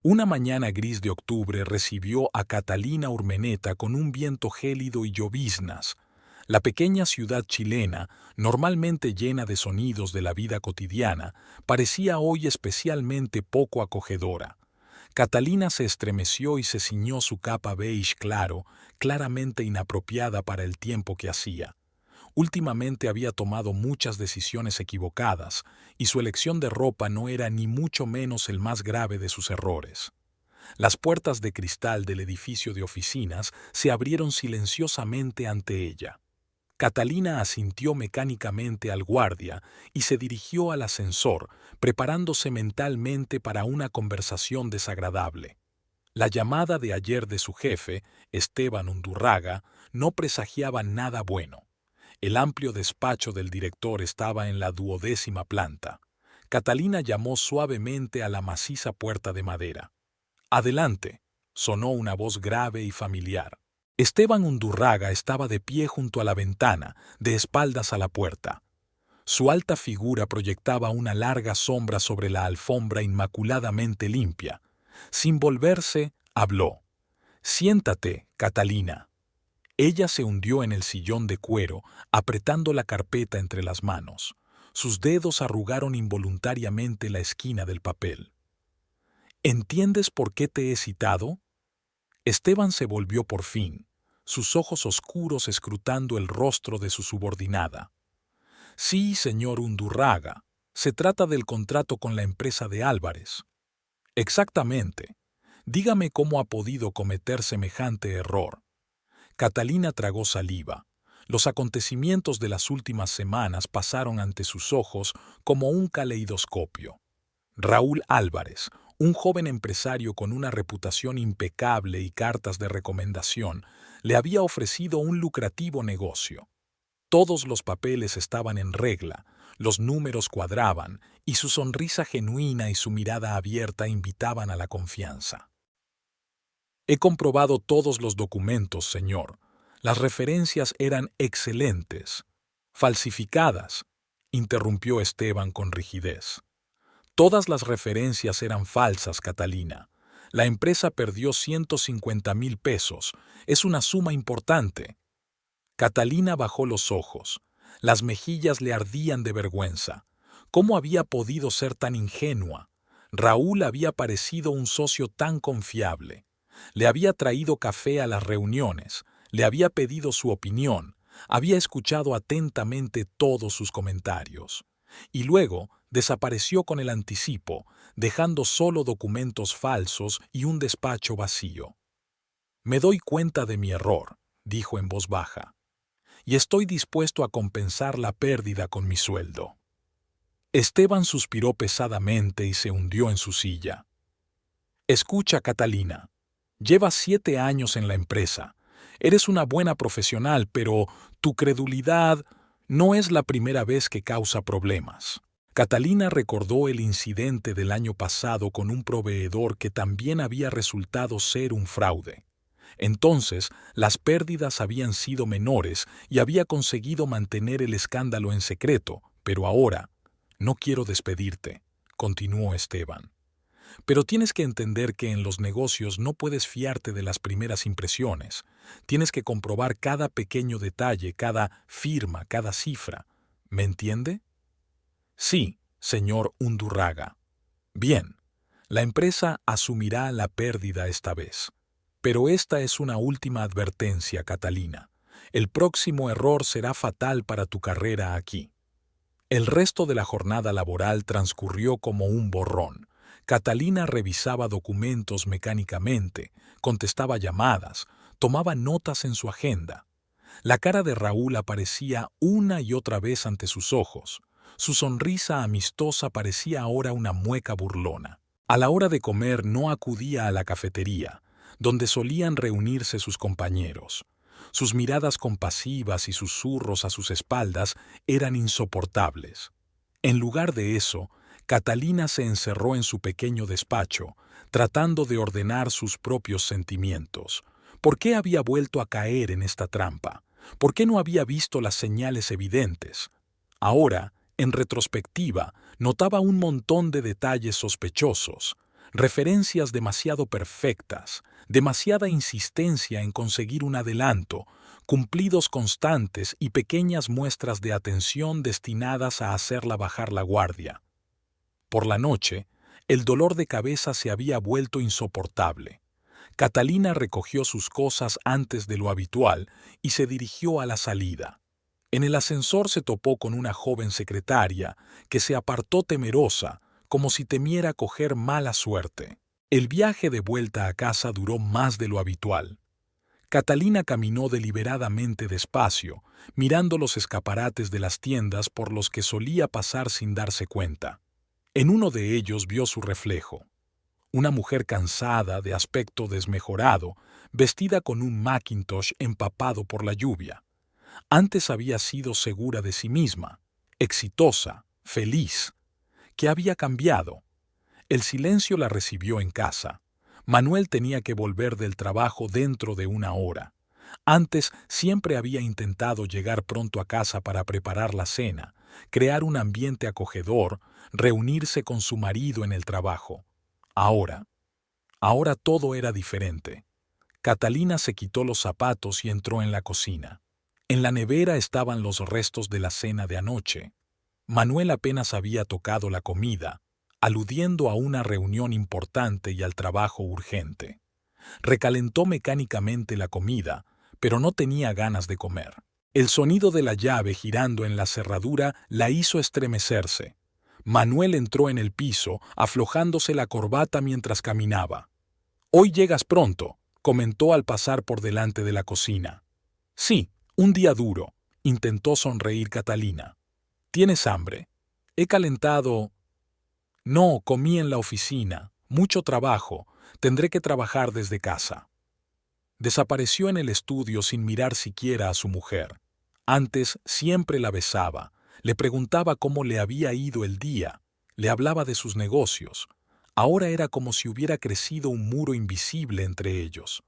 Una mañana gris de octubre recibió a Catalina Urmeneta con un viento gélido y lloviznas. La pequeña ciudad chilena, normalmente llena de sonidos de la vida cotidiana, parecía hoy especialmente poco acogedora. Catalina se estremeció y se ciñó su capa beige claro, claramente inapropiada para el tiempo que hacía. Últimamente había tomado muchas decisiones equivocadas, y su elección de ropa no era ni mucho menos el más grave de sus errores. Las puertas de cristal del edificio de oficinas se abrieron silenciosamente ante ella. Catalina asintió mecánicamente al guardia y se dirigió al ascensor, preparándose mentalmente para una conversación desagradable. La llamada de ayer de su jefe, Esteban Undurraga, no presagiaba nada bueno. El amplio despacho del director estaba en la 12ª planta. Catalina llamó suavemente a la maciza puerta de madera. «Adelante», sonó una voz grave y familiar. Esteban Undurraga estaba de pie junto a la ventana, de espaldas a la puerta. Su alta figura proyectaba una larga sombra sobre la alfombra inmaculadamente limpia. Sin volverse, habló. «Siéntate, Catalina». Ella se hundió en el sillón de cuero, apretando la carpeta entre las manos. Sus dedos arrugaron involuntariamente la esquina del papel. «¿Entiendes por qué te he citado?» Esteban se volvió por fin, sus ojos oscuros escrutando el rostro de su subordinada. «Sí, señor Undurraga, se trata del contrato con la empresa de Álvarez». «Exactamente. Dígame cómo ha podido cometer semejante error». Catalina tragó saliva. Los acontecimientos de las últimas semanas pasaron ante sus ojos como un caleidoscopio. Raúl Álvarez, un joven empresario con una reputación impecable y cartas de recomendación, le había ofrecido un lucrativo negocio. Todos los papeles estaban en regla, los números cuadraban, y su sonrisa genuina y su mirada abierta invitaban a la confianza. «He comprobado todos los documentos, señor. Las referencias eran excelentes». «Falsificadas», interrumpió Esteban con rigidez. «Todas las referencias eran falsas, Catalina. La empresa perdió 150.000 pesos. Es una suma importante». Catalina bajó los ojos. Las mejillas le ardían de vergüenza. ¿Cómo había podido ser tan ingenua? Raúl había parecido un socio tan confiable. Le había traído café a las reuniones, le había pedido su opinión, había escuchado atentamente todos sus comentarios. Y luego desapareció con el anticipo, dejando solo documentos falsos y un despacho vacío. «Me doy cuenta de mi error», dijo en voz baja, «y estoy dispuesto a compensar la pérdida con mi sueldo». Esteban suspiró pesadamente y se hundió en su silla. «Escucha, Catalina. Llevas 7 años en la empresa. Eres una buena profesional, pero tu credulidad no es la primera vez que causa problemas». Catalina recordó el incidente del año pasado con un proveedor que también había resultado ser un fraude. Entonces, las pérdidas habían sido menores y había conseguido mantener el escándalo en secreto, pero ahora, «No quiero despedirte», continuó Esteban. «Pero tienes que entender que en los negocios no puedes fiarte de las primeras impresiones. Tienes que comprobar cada pequeño detalle, cada firma, cada cifra. ¿Me entiende?» «Sí, señor Undurraga». «Bien, la empresa asumirá la pérdida esta vez. Pero esta es una última advertencia, Catalina. El próximo error será fatal para tu carrera aquí». El resto de la jornada laboral transcurrió como un borrón. Catalina revisaba documentos mecánicamente, contestaba llamadas, tomaba notas en su agenda. La cara de Raúl aparecía una y otra vez ante sus ojos. Su sonrisa amistosa parecía ahora una mueca burlona. A la hora de comer no acudía a la cafetería, donde solían reunirse sus compañeros. Sus miradas compasivas y susurros a sus espaldas eran insoportables. En lugar de eso, Catalina se encerró en su pequeño despacho, tratando de ordenar sus propios sentimientos. ¿Por qué había vuelto a caer en esta trampa? ¿Por qué no había visto las señales evidentes? Ahora, en retrospectiva, notaba un montón de detalles sospechosos. referencias demasiado perfectas, demasiada insistencia en conseguir un adelanto, cumplidos constantes y pequeñas muestras de atención destinadas a hacerla bajar la guardia. Por la noche, el dolor de cabeza se había vuelto insoportable. Catalina recogió sus cosas antes de lo habitual y se dirigió a la salida. En el ascensor se topó con una joven secretaria que se apartó temerosa, como si temiera coger mala suerte. El viaje de vuelta a casa duró más de lo habitual. Catalina caminó deliberadamente despacio, mirando los escaparates de las tiendas por los que solía pasar sin darse cuenta. En uno de ellos vio su reflejo. Una mujer cansada, de aspecto desmejorado, vestida con un Macintosh empapado por la lluvia. Antes había sido segura de sí misma, exitosa, feliz. ¿Qué había cambiado? El silencio la recibió en casa. Manuel tenía que volver del trabajo dentro de una hora. Antes siempre había intentado llegar pronto a casa para preparar la cena, crear un ambiente acogedor, reunirse con su marido en el trabajo. Ahora todo era diferente. Catalina se quitó los zapatos y entró en la cocina. En la nevera estaban los restos de la cena de anoche. Manuel apenas había tocado la comida, aludiendo a una reunión importante y al trabajo urgente. Recalentó mecánicamente la comida, pero no tenía ganas de comer. El sonido de la llave girando en la cerradura la hizo estremecerse. Manuel entró en el piso, aflojándose la corbata mientras caminaba. «Hoy llegas pronto», comentó al pasar por delante de la cocina. «Sí, un día duro», intentó sonreír Catalina. «¿Tienes hambre?» «He calentado...» «No, comí en la oficina. Mucho trabajo. Tendré que trabajar desde casa». Desapareció en el estudio sin mirar siquiera a su mujer. Antes siempre la besaba, le preguntaba cómo le había ido el día, le hablaba de sus negocios. Ahora era como si hubiera crecido un muro invisible entre ellos.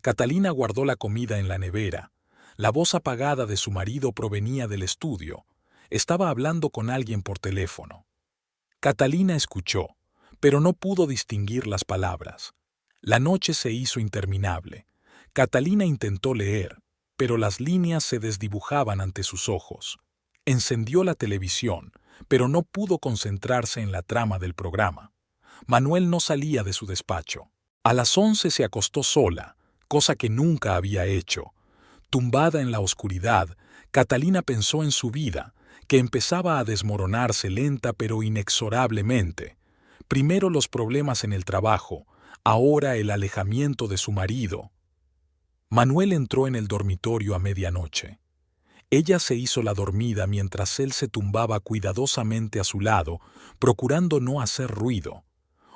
Catalina guardó la comida en la nevera. La voz apagada de su marido provenía del estudio. Estaba hablando con alguien por teléfono. Catalina escuchó, pero no pudo distinguir las palabras. La noche se hizo interminable. Catalina intentó leer, pero las líneas se desdibujaban ante sus ojos. Encendió la televisión, pero no pudo concentrarse en la trama del programa. Manuel no salía de su despacho. A las 11 se acostó sola, cosa que nunca había hecho. Tumbada en la oscuridad, Catalina pensó en su vida, que empezaba a desmoronarse lenta pero inexorablemente. Primero los problemas en el trabajo, ahora el alejamiento de su marido. Manuel entró en el dormitorio a medianoche. Ella se hizo la dormida mientras él se tumbaba cuidadosamente a su lado, procurando no hacer ruido.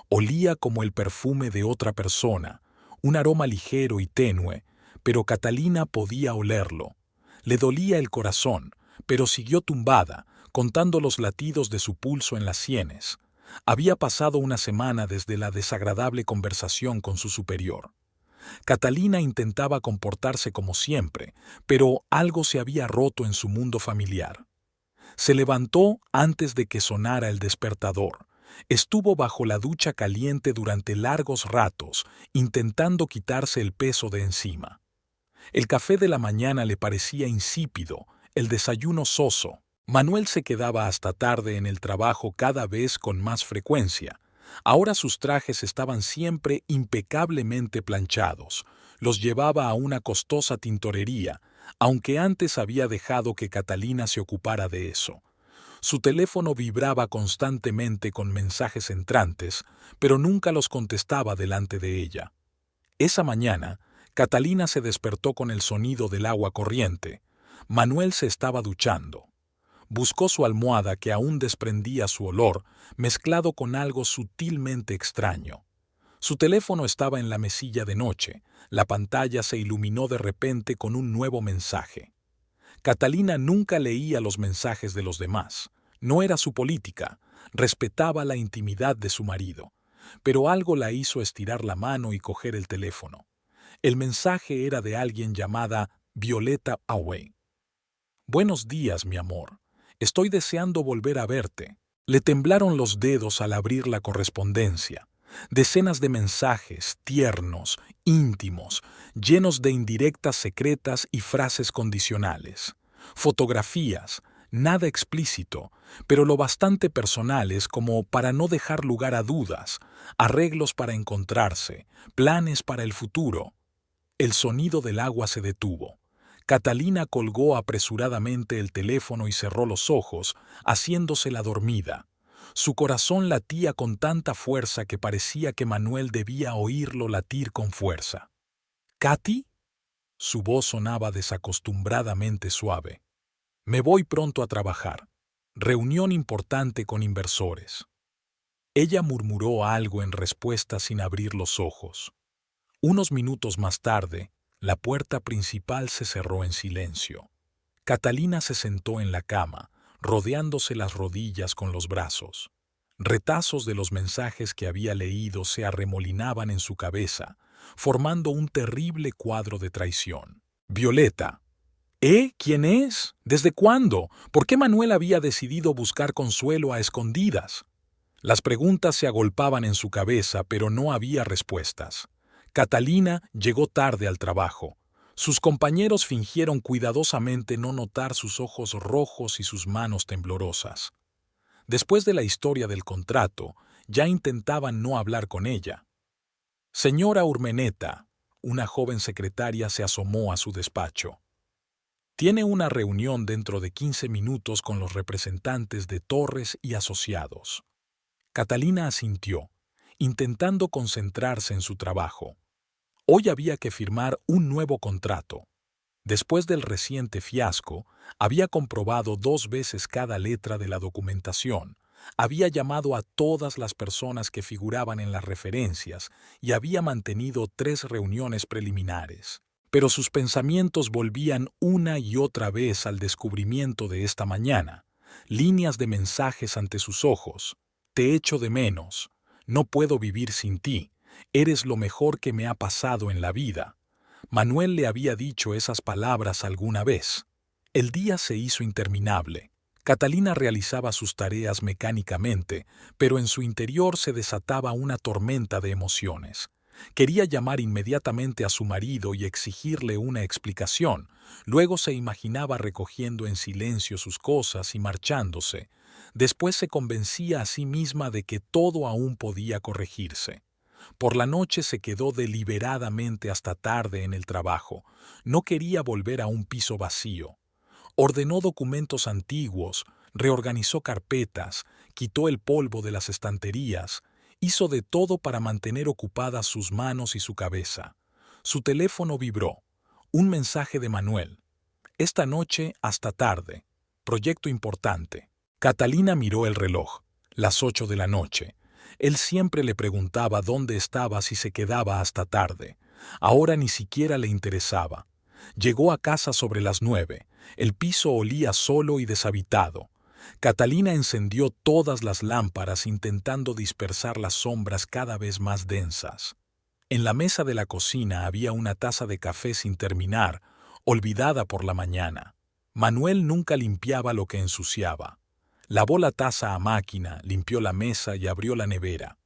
Olía como el perfume de otra persona, un aroma ligero y tenue, pero Catalina podía olerlo. Le dolía el corazón, pero siguió tumbada, contando los latidos de su pulso en las sienes. Había pasado una semana desde la desagradable conversación con su superior. Catalina intentaba comportarse como siempre, pero algo se había roto en su mundo familiar. Se levantó antes de que sonara el despertador. Estuvo bajo la ducha caliente durante largos ratos, intentando quitarse el peso de encima. El café de la mañana le parecía insípido, el desayuno soso. Manuel se quedaba hasta tarde en el trabajo cada vez con más frecuencia. Ahora sus trajes estaban siempre impecablemente planchados. Los llevaba a una costosa tintorería, aunque antes había dejado que Catalina se ocupara de eso. Su teléfono vibraba constantemente con mensajes entrantes, pero nunca los contestaba delante de ella. Esa mañana, Catalina se despertó con el sonido del agua corriente. Manuel se estaba duchando. Buscó su almohada que aún desprendía su olor, mezclado con algo sutilmente extraño. Su teléfono estaba en la mesilla de noche. La pantalla se iluminó de repente con un nuevo mensaje. Catalina nunca leía los mensajes de los demás. No era su política. Respetaba la intimidad de su marido. Pero algo la hizo estirar la mano y coger el teléfono. El mensaje era de alguien llamada Violeta Away. «Buenos días, mi amor. Estoy deseando volver a verte». Le temblaron los dedos al abrir la correspondencia. Decenas de mensajes tiernos, íntimos, llenos de indirectas secretas y frases condicionales. Fotografías, nada explícito, pero lo bastante personales como para no dejar lugar a dudas, arreglos para encontrarse, planes para el futuro. El sonido del agua se detuvo. Catalina colgó apresuradamente el teléfono y cerró los ojos, haciéndose la dormida. Su corazón latía con tanta fuerza que parecía que Manuel debía oírlo latir con fuerza. ¿Katy? Su voz sonaba desacostumbradamente suave. Me voy pronto a trabajar. Reunión importante con inversores. Ella murmuró algo en respuesta sin abrir los ojos. Unos minutos más tarde, la puerta principal se cerró en silencio. Catalina se sentó en la cama, rodeándose las rodillas con los brazos. Retazos de los mensajes que había leído se arremolinaban en su cabeza, formando un terrible cuadro de traición. Violeta. ¿Quién es? ¿Desde cuándo? ¿Por qué Manuel había decidido buscar consuelo a escondidas? Las preguntas se agolpaban en su cabeza, pero no había respuestas. Catalina llegó tarde al trabajo. Sus compañeros fingieron cuidadosamente no notar sus ojos rojos y sus manos temblorosas. Después de la historia del contrato, ya intentaban no hablar con ella. Señora Urmeneta, una joven secretaria se asomó a su despacho. Tiene una reunión dentro de 15 minutos con los representantes de Torres y Asociados. Catalina asintió, intentando concentrarse en su trabajo. Hoy había que firmar un nuevo contrato. Después del reciente fiasco, había comprobado 2 veces cada letra de la documentación, había llamado a todas las personas que figuraban en las referencias y había mantenido 3 reuniones preliminares. Pero sus pensamientos volvían una y otra vez al descubrimiento de esta mañana, líneas de mensajes ante sus ojos. Te echo de menos, no puedo vivir sin ti, eres lo mejor que me ha pasado en la vida. Manuel le había dicho esas palabras alguna vez. El día se hizo interminable. Catalina realizaba sus tareas mecánicamente, pero en su interior se desataba una tormenta de emociones. Quería llamar inmediatamente a su marido y exigirle una explicación. Luego se imaginaba recogiendo en silencio sus cosas y marchándose. Después se convencía a sí misma de que todo aún podía corregirse. Por la noche se quedó deliberadamente hasta tarde en el trabajo. No quería volver a un piso vacío. Ordenó documentos antiguos, reorganizó carpetas, quitó el polvo de las estanterías, hizo de todo para mantener ocupadas sus manos y su cabeza. Su teléfono vibró. Un mensaje de Manuel. Esta noche hasta tarde. Proyecto importante. Catalina miró el reloj. Las 8 de la noche. Él siempre le preguntaba dónde estaba si se quedaba hasta tarde. Ahora ni siquiera le interesaba. Llegó a casa sobre las 9. El piso olía solo y deshabitado. Catalina encendió todas las lámparas intentando dispersar las sombras cada vez más densas. En la mesa de la cocina había una taza de café sin terminar, olvidada por la mañana. Manuel nunca limpiaba lo que ensuciaba. Lavó la taza a máquina, limpió la mesa y abrió la nevera.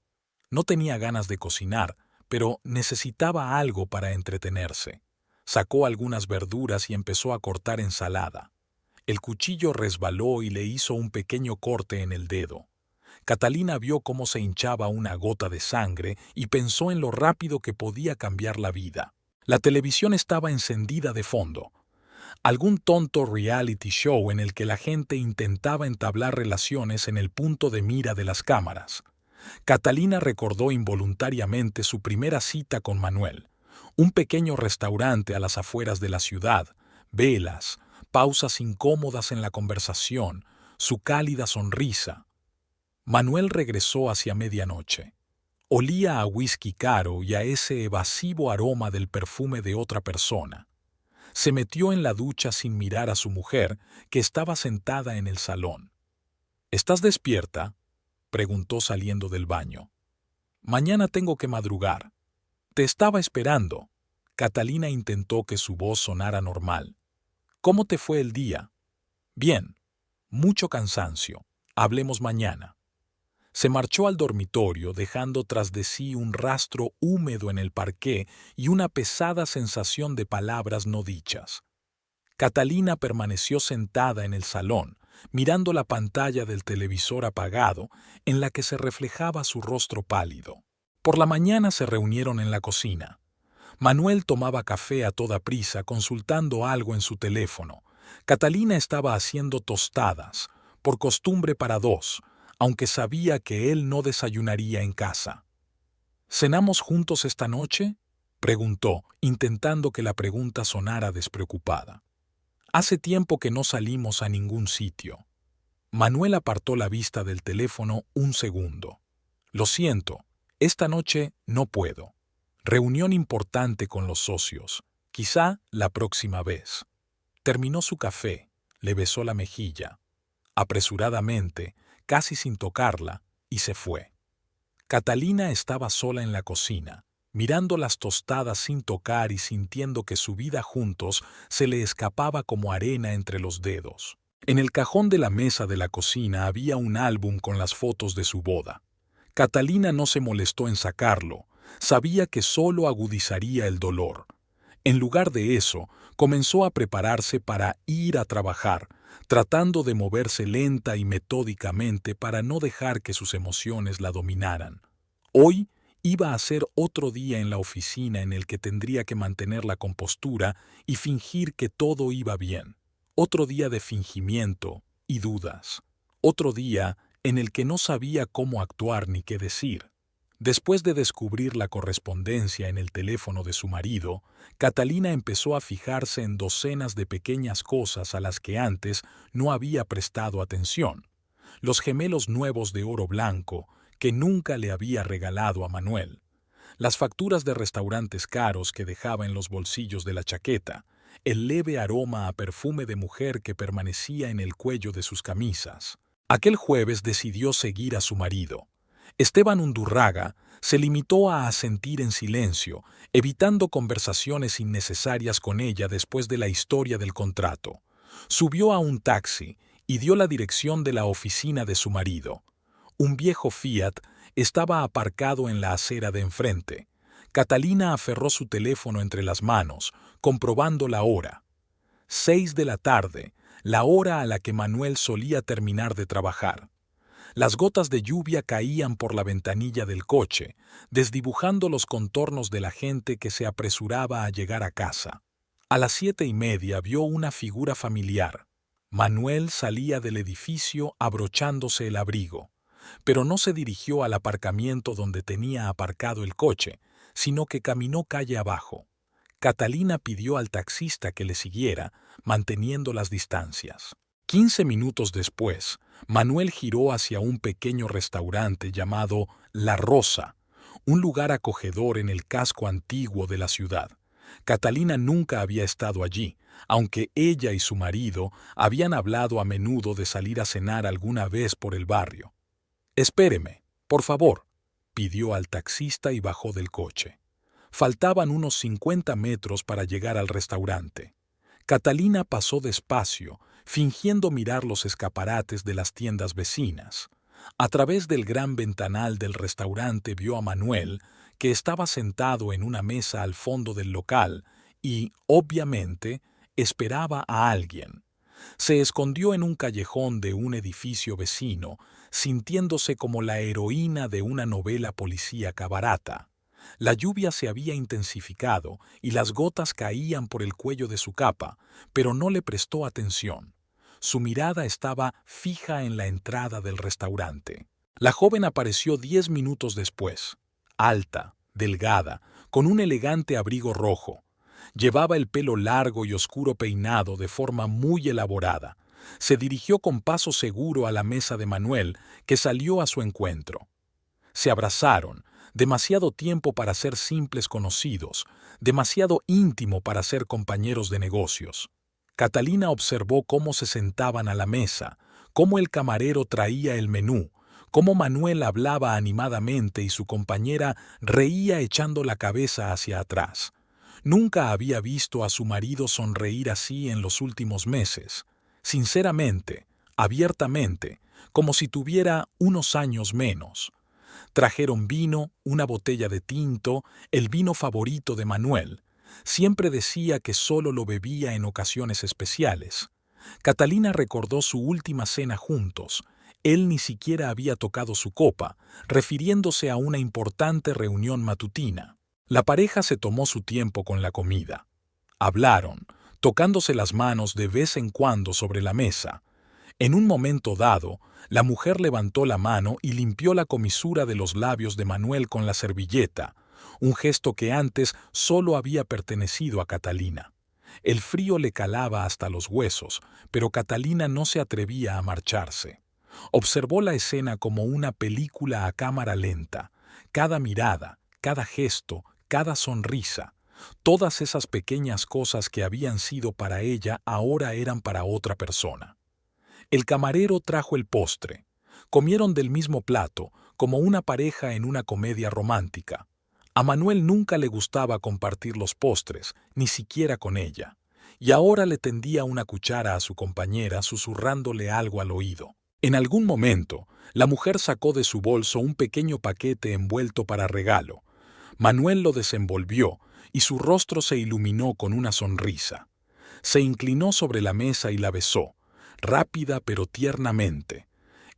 No tenía ganas de cocinar, pero necesitaba algo para entretenerse. Sacó algunas verduras y empezó a cortar ensalada. El cuchillo resbaló y le hizo un pequeño corte en el dedo. Catalina vio cómo se hinchaba una gota de sangre y pensó en lo rápido que podía cambiar la vida. La televisión estaba encendida de fondo. Algún tonto reality show en el que la gente intentaba entablar relaciones en el punto de mira de las cámaras. Catalina recordó involuntariamente su primera cita con Manuel. Un pequeño restaurante a las afueras de la ciudad, velas, pausas incómodas en la conversación, su cálida sonrisa. Manuel regresó hacia medianoche. Olía a whisky caro y a ese evasivo aroma del perfume de otra persona. Se metió en la ducha sin mirar a su mujer, que estaba sentada en el salón. ¿Estás despierta?, preguntó saliendo del baño. Mañana tengo que madrugar. Te estaba esperando. Catalina intentó que su voz sonara normal. ¿Cómo te fue el día? Bien. Mucho cansancio. Hablemos mañana. Se marchó al dormitorio, dejando tras de sí un rastro húmedo en el parqué y una pesada sensación de palabras no dichas. Catalina permaneció sentada en el salón, mirando la pantalla del televisor apagado, en la que se reflejaba su rostro pálido. Por la mañana se reunieron en la cocina. Manuel tomaba café a toda prisa, consultando algo en su teléfono. Catalina estaba haciendo tostadas, por costumbre para dos, aunque sabía que él no desayunaría en casa. ¿Cenamos juntos esta noche?, preguntó, intentando que la pregunta sonara despreocupada. Hace tiempo que no salimos a ningún sitio. Manuel apartó la vista del teléfono un segundo. Lo siento, esta noche no puedo. Reunión importante con los socios. Quizá la próxima vez. Terminó su café, le besó la mejilla, apresuradamente, casi sin tocarla, y se fue. Catalina estaba sola en la cocina, mirando las tostadas sin tocar y sintiendo que su vida juntos se le escapaba como arena entre los dedos. En el cajón de la mesa de la cocina había un álbum con las fotos de su boda. Catalina no se molestó en sacarlo, sabía que solo agudizaría el dolor. En lugar de eso, comenzó a prepararse para ir a trabajar, tratando de moverse lenta y metódicamente para no dejar que sus emociones la dominaran. Hoy iba a ser otro día en la oficina en el que tendría que mantener la compostura y fingir que todo iba bien. Otro día de fingimiento y dudas. Otro día en el que no sabía cómo actuar ni qué decir. Después de descubrir la correspondencia en el teléfono de su marido, Catalina empezó a fijarse en docenas de pequeñas cosas a las que antes no había prestado atención. Los gemelos nuevos de oro blanco que nunca le había regalado a Manuel. Las facturas de restaurantes caros que dejaba en los bolsillos de la chaqueta. El leve aroma a perfume de mujer que permanecía en el cuello de sus camisas. Aquel jueves decidió seguir a su marido. Esteban Undurraga se limitó a asentir en silencio, evitando conversaciones innecesarias con ella después de la historia del contrato. Subió a un taxi y dio la dirección de la oficina de su marido. Un viejo Fiat estaba aparcado en la acera de enfrente. Catalina aferró su teléfono entre las manos, comprobando la hora. 6 de la tarde, la hora a la que Manuel solía terminar de trabajar. Las gotas de lluvia caían por la ventanilla del coche, desdibujando los contornos de la gente que se apresuraba a llegar a casa. A las 7:30 vio una figura familiar. Manuel salía del edificio abrochándose el abrigo, pero no se dirigió al aparcamiento donde tenía aparcado el coche, sino que caminó calle abajo. Catalina pidió al taxista que le siguiera, manteniendo las distancias. 15 minutos después, Manuel giró hacia un pequeño restaurante llamado La Rosa, un lugar acogedor en el casco antiguo de la ciudad. Catalina nunca había estado allí, aunque ella y su marido habían hablado a menudo de salir a cenar alguna vez por el barrio. «Espéreme, por favor», pidió al taxista y bajó del coche. Faltaban unos 50 metros para llegar al restaurante. Catalina pasó despacio, fingiendo mirar los escaparates de las tiendas vecinas. A través del gran ventanal del restaurante vio a Manuel, que estaba sentado en una mesa al fondo del local y, obviamente, esperaba a alguien. Se escondió en un callejón de un edificio vecino, sintiéndose como la heroína de una novela policíaca barata. La lluvia se había intensificado y las gotas caían por el cuello de su capa, pero no le prestó atención. Su mirada estaba fija en la entrada del restaurante. La joven apareció 10 minutos después, alta, delgada, con un elegante abrigo rojo. Llevaba el pelo largo y oscuro peinado de forma muy elaborada. Se dirigió con paso seguro a la mesa de Manuel, que salió a su encuentro. Se abrazaron, demasiado tiempo para ser simples conocidos, demasiado íntimo para ser compañeros de negocios. Catalina observó cómo se sentaban a la mesa, cómo el camarero traía el menú, cómo Manuel hablaba animadamente y su compañera reía echando la cabeza hacia atrás. Nunca había visto a su marido sonreír así en los últimos meses. Sinceramente, abiertamente, como si tuviera unos años menos. Trajeron vino, una botella de tinto, el vino favorito de Manuel. Siempre decía que solo lo bebía en ocasiones especiales. Catalina recordó su última cena juntos. Él ni siquiera había tocado su copa, refiriéndose a una importante reunión matutina. La pareja se tomó su tiempo con la comida. Hablaron, tocándose las manos de vez en cuando sobre la mesa. En un momento dado, la mujer levantó la mano y limpió la comisura de los labios de Manuel con la servilleta, un gesto que antes solo había pertenecido a Catalina. El frío le calaba hasta los huesos, pero Catalina no se atrevía a marcharse. Observó la escena como una película a cámara lenta. Cada mirada, cada gesto, cada sonrisa, todas esas pequeñas cosas que habían sido para ella ahora eran para otra persona. El camarero trajo el postre. Comieron del mismo plato, como una pareja en una comedia romántica. A Manuel nunca le gustaba compartir los postres, ni siquiera con ella, y ahora le tendía una cuchara a su compañera susurrándole algo al oído. En algún momento, la mujer sacó de su bolso un pequeño paquete envuelto para regalo. Manuel lo desenvolvió y su rostro se iluminó con una sonrisa. Se inclinó sobre la mesa y la besó, rápida pero tiernamente.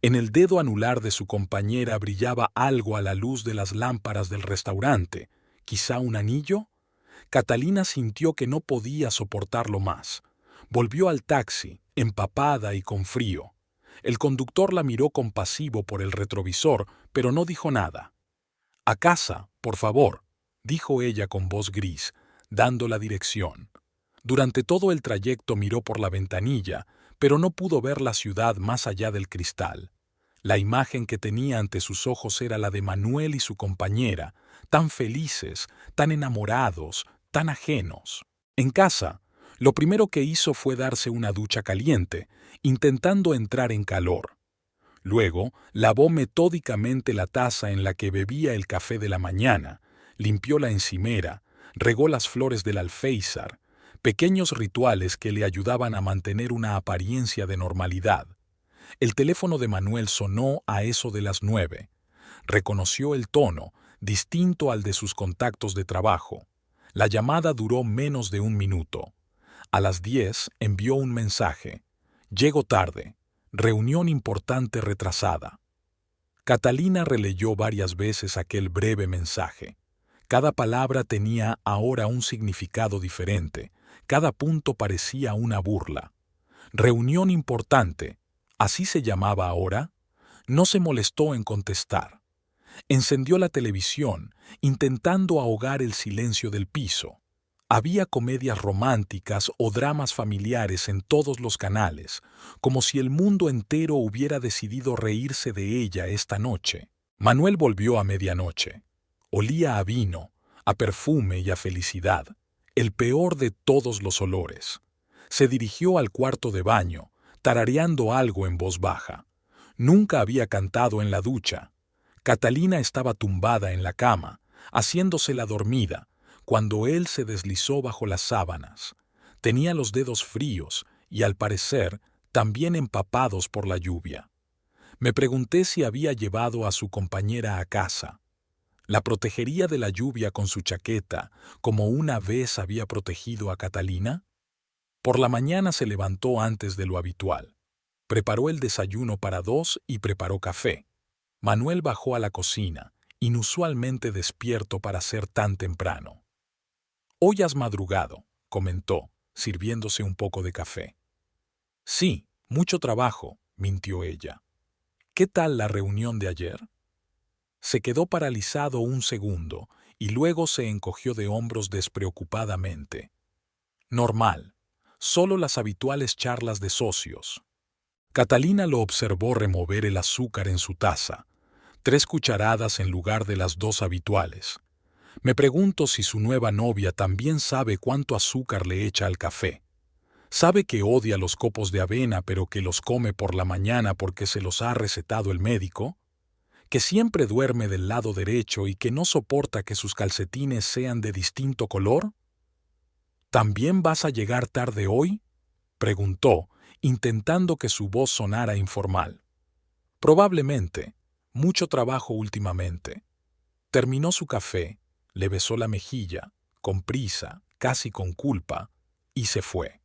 En el dedo anular de su compañera brillaba algo a la luz de las lámparas del restaurante. ¿Quizá un anillo? Catalina sintió que no podía soportarlo más. Volvió al taxi, empapada y con frío. El conductor la miró compasivo por el retrovisor, pero no dijo nada. «A casa, por favor», dijo ella con voz gris, dando la dirección. Durante todo el trayecto miró por la ventanilla, pero no pudo ver la ciudad más allá del cristal. La imagen que tenía ante sus ojos era la de Manuel y su compañera, tan felices, tan enamorados, tan ajenos. En casa, lo primero que hizo fue darse una ducha caliente, intentando entrar en calor. Luego, lavó metódicamente la taza en la que bebía el café de la mañana, limpió la encimera, regó las flores del alféizar, pequeños rituales que le ayudaban a mantener una apariencia de normalidad. El teléfono de Manuel sonó a eso de las 9. Reconoció el tono, distinto al de sus contactos de trabajo. La llamada duró menos de un minuto. A las 10 envió un mensaje. «Llego tarde. Reunión importante retrasada». Catalina releyó varias veces aquel breve mensaje. Cada palabra tenía ahora un significado diferente. Cada punto parecía una burla. «Reunión importante», ¿así se llamaba ahora? No se molestó en contestar. Encendió la televisión, intentando ahogar el silencio del piso. Había comedias románticas o dramas familiares en todos los canales, como si el mundo entero hubiera decidido reírse de ella esta noche. Manuel volvió a medianoche. Olía a vino, a perfume y a felicidad, el peor de todos los olores. Se dirigió al cuarto de baño, tarareando algo en voz baja. Nunca había cantado en la ducha. Catalina estaba tumbada en la cama, haciéndose la dormida, cuando él se deslizó bajo las sábanas. Tenía los dedos fríos y, al parecer, también empapados por la lluvia. Me pregunté si había llevado a su compañera a casa. ¿La protegería de la lluvia con su chaqueta, como una vez había protegido a Catalina? Por la mañana se levantó antes de lo habitual. Preparó el desayuno para dos y preparó café. Manuel bajó a la cocina, inusualmente despierto para ser tan temprano. «Hoy has madrugado», comentó, sirviéndose un poco de café. «Sí, mucho trabajo», mintió ella. «¿Qué tal la reunión de ayer?» Se quedó paralizado un segundo y luego se encogió de hombros despreocupadamente. «Normal, solo las habituales charlas de socios». Catalina lo observó remover el azúcar en su taza, 3 cucharadas en lugar de las 2 habituales. Me pregunto si su nueva novia también sabe cuánto azúcar le echa al café. Sabe que odia los copos de avena, pero que los come por la mañana porque se los ha recetado el médico. Que siempre duerme del lado derecho y que no soporta que sus calcetines sean de distinto color. ¿También vas a llegar tarde hoy?, preguntó, intentando que su voz sonara informal. Probablemente, mucho trabajo últimamente. Terminó su café, le besó la mejilla, con prisa, casi con culpa, y se fue.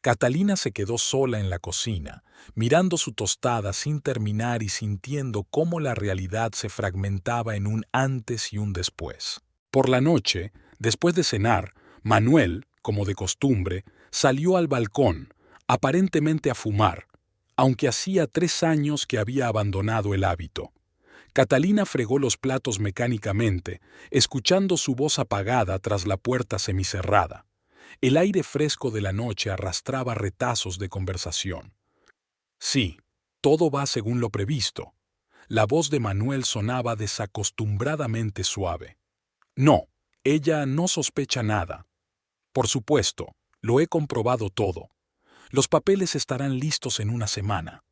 Catalina se quedó sola en la cocina, mirando su tostada sin terminar y sintiendo cómo la realidad se fragmentaba en un antes y un después. Por la noche, después de cenar, Manuel, como de costumbre, salió al balcón, aparentemente a fumar, aunque hacía 3 años que había abandonado el hábito. Catalina fregó los platos mecánicamente, escuchando su voz apagada tras la puerta semicerrada. El aire fresco de la noche arrastraba retazos de conversación. Sí, todo va según lo previsto. La voz de Manuel sonaba desacostumbradamente suave. No, ella no sospecha nada. Por supuesto, lo he comprobado todo. Los papeles estarán listos en una semana.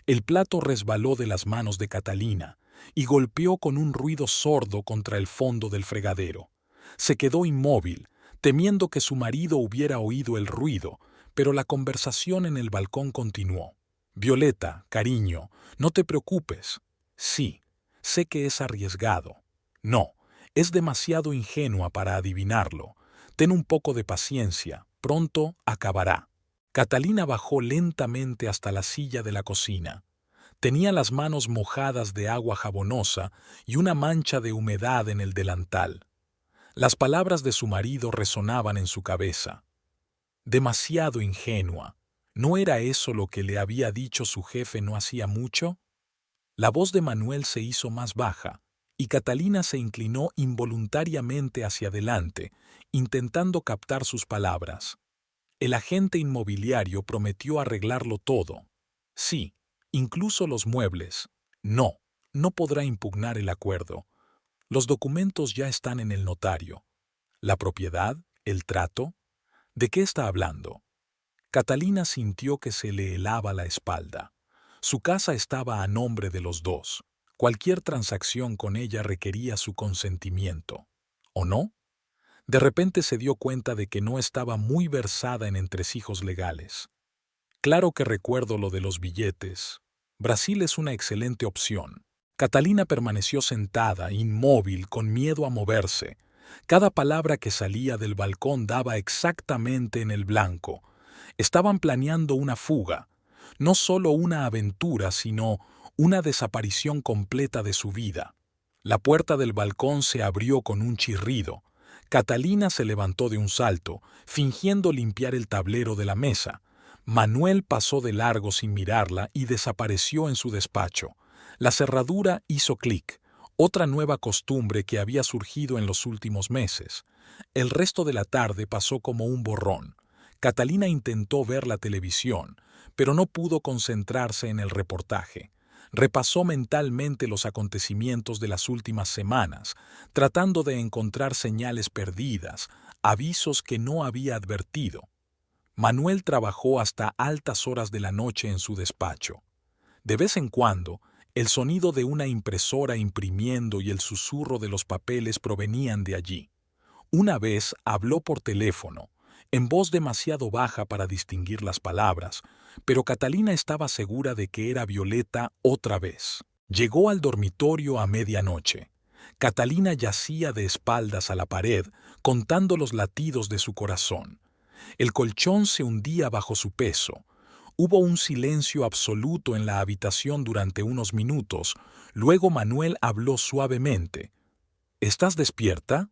El plato resbaló de las manos de Catalina y golpeó con un ruido sordo contra el fondo del fregadero. Se quedó inmóvil, temiendo que su marido hubiera oído el ruido, pero la conversación en el balcón continuó. Violeta, cariño, no te preocupes. Sí, sé que es arriesgado. No, es demasiado ingenua para adivinarlo. Ten un poco de paciencia, pronto acabará. Catalina bajó lentamente hasta la silla de la cocina. Tenía las manos mojadas de agua jabonosa y una mancha de humedad en el delantal. Las palabras de su marido resonaban en su cabeza. Demasiado ingenua. ¿No era eso lo que le había dicho su jefe no hacía mucho? La voz de Manuel se hizo más baja, y Catalina se inclinó involuntariamente hacia adelante, intentando captar sus palabras. El agente inmobiliario prometió arreglarlo todo. Sí, incluso los muebles. No, no podrá impugnar el acuerdo. Los documentos ya están en el notario. ¿La propiedad? ¿El trato? ¿De qué está hablando? Catalina sintió que se le helaba la espalda. Su casa estaba a nombre de los dos. Cualquier transacción con ella requería su consentimiento. ¿O no? De repente se dio cuenta de que no estaba muy versada en entresijos legales. Claro que recuerdo lo de los billetes. Brasil es una excelente opción. Catalina permaneció sentada, inmóvil, con miedo a moverse. Cada palabra que salía del balcón daba exactamente en el blanco. Estaban planeando una fuga, no solo una aventura, sino una desaparición completa de su vida. La puerta del balcón se abrió con un chirrido. Catalina se levantó de un salto, fingiendo limpiar el tablero de la mesa. Manuel pasó de largo sin mirarla y desapareció en su despacho. La cerradura hizo clic, otra nueva costumbre que había surgido en los últimos meses. El resto de la tarde pasó como un borrón. Catalina intentó ver la televisión, pero no pudo concentrarse en el reportaje. Repasó mentalmente los acontecimientos de las últimas semanas, tratando de encontrar señales perdidas, avisos que no había advertido. Manuel trabajó hasta altas horas de la noche en su despacho. De vez en cuando, el sonido de una impresora imprimiendo y el susurro de los papeles provenían de allí. Una vez habló por teléfono, en voz demasiado baja para distinguir las palabras, pero Catalina estaba segura de que era Violeta otra vez. Llegó al dormitorio a medianoche. Catalina yacía de espaldas a la pared, contando los latidos de su corazón. El colchón se hundía bajo su peso. Hubo un silencio absoluto en la habitación durante unos minutos. Luego Manuel habló suavemente. ¿Estás despierta?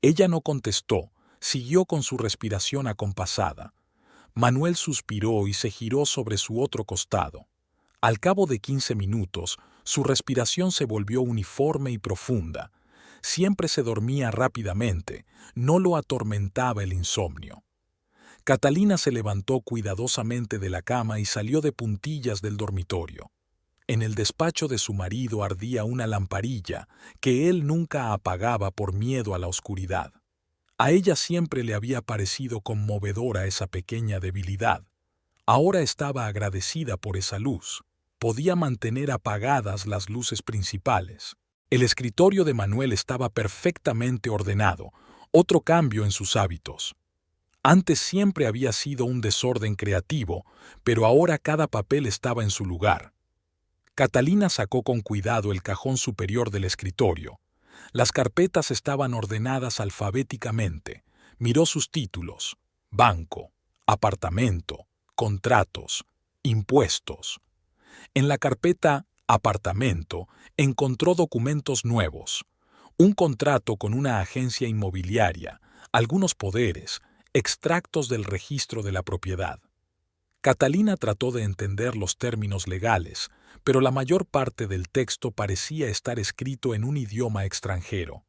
Ella no contestó, siguió con su respiración acompasada. Manuel suspiró y se giró sobre su otro costado. Al cabo de 15 minutos, su respiración se volvió uniforme y profunda. Siempre se dormía rápidamente, no lo atormentaba el insomnio. Catalina se levantó cuidadosamente de la cama y salió de puntillas del dormitorio. En el despacho de su marido ardía una lamparilla que él nunca apagaba por miedo a la oscuridad. A ella siempre le había parecido conmovedora esa pequeña debilidad. Ahora estaba agradecida por esa luz. Podía mantener apagadas las luces principales. El escritorio de Manuel estaba perfectamente ordenado, otro cambio en sus hábitos. Antes siempre había sido un desorden creativo, pero ahora cada papel estaba en su lugar. Catalina sacó con cuidado el cajón superior del escritorio. Las carpetas estaban ordenadas alfabéticamente. Miró sus títulos: banco, apartamento, contratos, impuestos. En la carpeta apartamento encontró documentos nuevos: un contrato con una agencia inmobiliaria, algunos poderes, extractos del registro de la propiedad. Catalina trató de entender los términos legales, pero la mayor parte del texto parecía estar escrito en un idioma extranjero.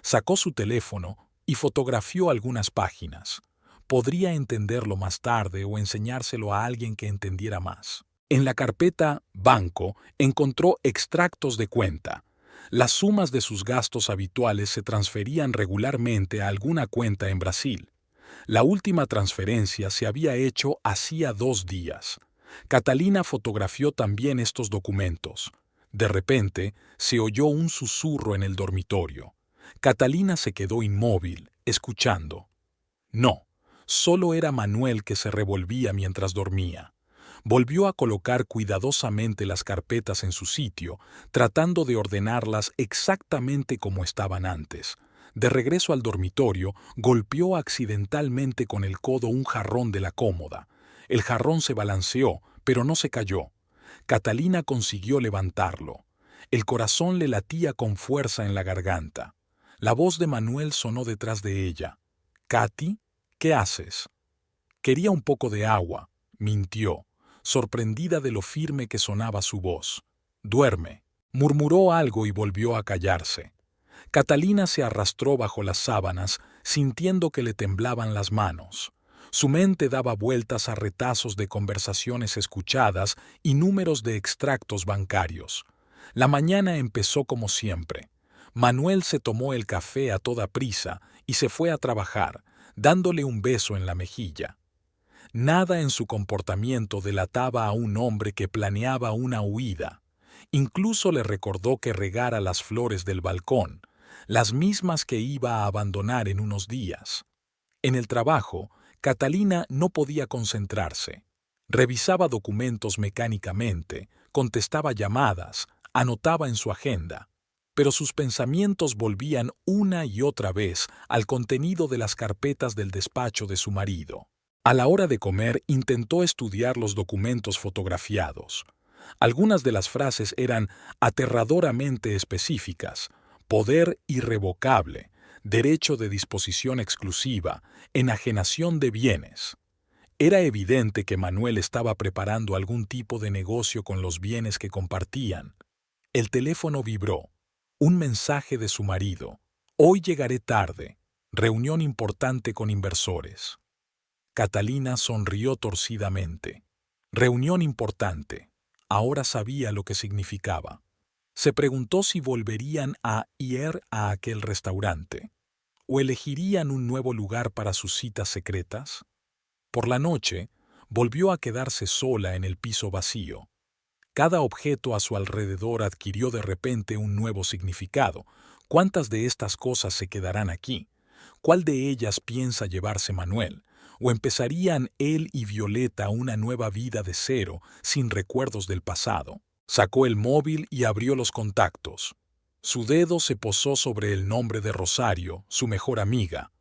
Sacó su teléfono y fotografió algunas páginas. Podría entenderlo más tarde o enseñárselo a alguien que entendiera más. En la carpeta Banco encontró extractos de cuenta. Las sumas de sus gastos habituales se transferían regularmente a alguna cuenta en Brasil. La última transferencia se había hecho hacía 2 días. Catalina fotografió también estos documentos. De repente, se oyó un susurro en el dormitorio. Catalina se quedó inmóvil, escuchando. No, solo era Manuel que se revolvía mientras dormía. Volvió a colocar cuidadosamente las carpetas en su sitio, tratando de ordenarlas exactamente como estaban antes. De regreso al dormitorio, golpeó accidentalmente con el codo un jarrón de la cómoda. El jarrón se balanceó, pero no se cayó. Catalina consiguió levantarlo. El corazón le latía con fuerza en la garganta. La voz de Manuel sonó detrás de ella. «Katy, ¿qué haces?» «Quería un poco de agua», mintió, sorprendida de lo firme que sonaba su voz. «Duerme». Murmuró algo y volvió a callarse. Catalina se arrastró bajo las sábanas, sintiendo que le temblaban las manos. Su mente daba vueltas a retazos de conversaciones escuchadas y números de extractos bancarios. La mañana empezó como siempre. Manuel se tomó el café a toda prisa y se fue a trabajar, dándole un beso en la mejilla. Nada en su comportamiento delataba a un hombre que planeaba una huida. Incluso le recordó que regara las flores del balcón, las mismas que iba a abandonar en unos días. En el trabajo, Catalina no podía concentrarse. Revisaba documentos mecánicamente, contestaba llamadas, anotaba en su agenda, pero sus pensamientos volvían una y otra vez al contenido de las carpetas del despacho de su marido. A la hora de comer intentó estudiar los documentos fotografiados. Algunas de las frases eran aterradoramente específicas: poder irrevocable, derecho de disposición exclusiva, enajenación de bienes. Era evidente que Manuel estaba preparando algún tipo de negocio con los bienes que compartían. El teléfono vibró. Un mensaje de su marido. «Hoy llegaré tarde. Reunión importante con inversores». Catalina sonrió torcidamente. Reunión importante. Ahora sabía lo que significaba. Se preguntó si volverían a ir a aquel restaurante, o elegirían un nuevo lugar para sus citas secretas. Por la noche, volvió a quedarse sola en el piso vacío. Cada objeto a su alrededor adquirió de repente un nuevo significado. ¿Cuántas de estas cosas se quedarán aquí? ¿Cuál de ellas piensa llevarse Manuel? ¿O empezarían él y Violeta una nueva vida de cero, sin recuerdos del pasado? Sacó el móvil y abrió los contactos. Su dedo se posó sobre el nombre de Rosario, su mejor amiga.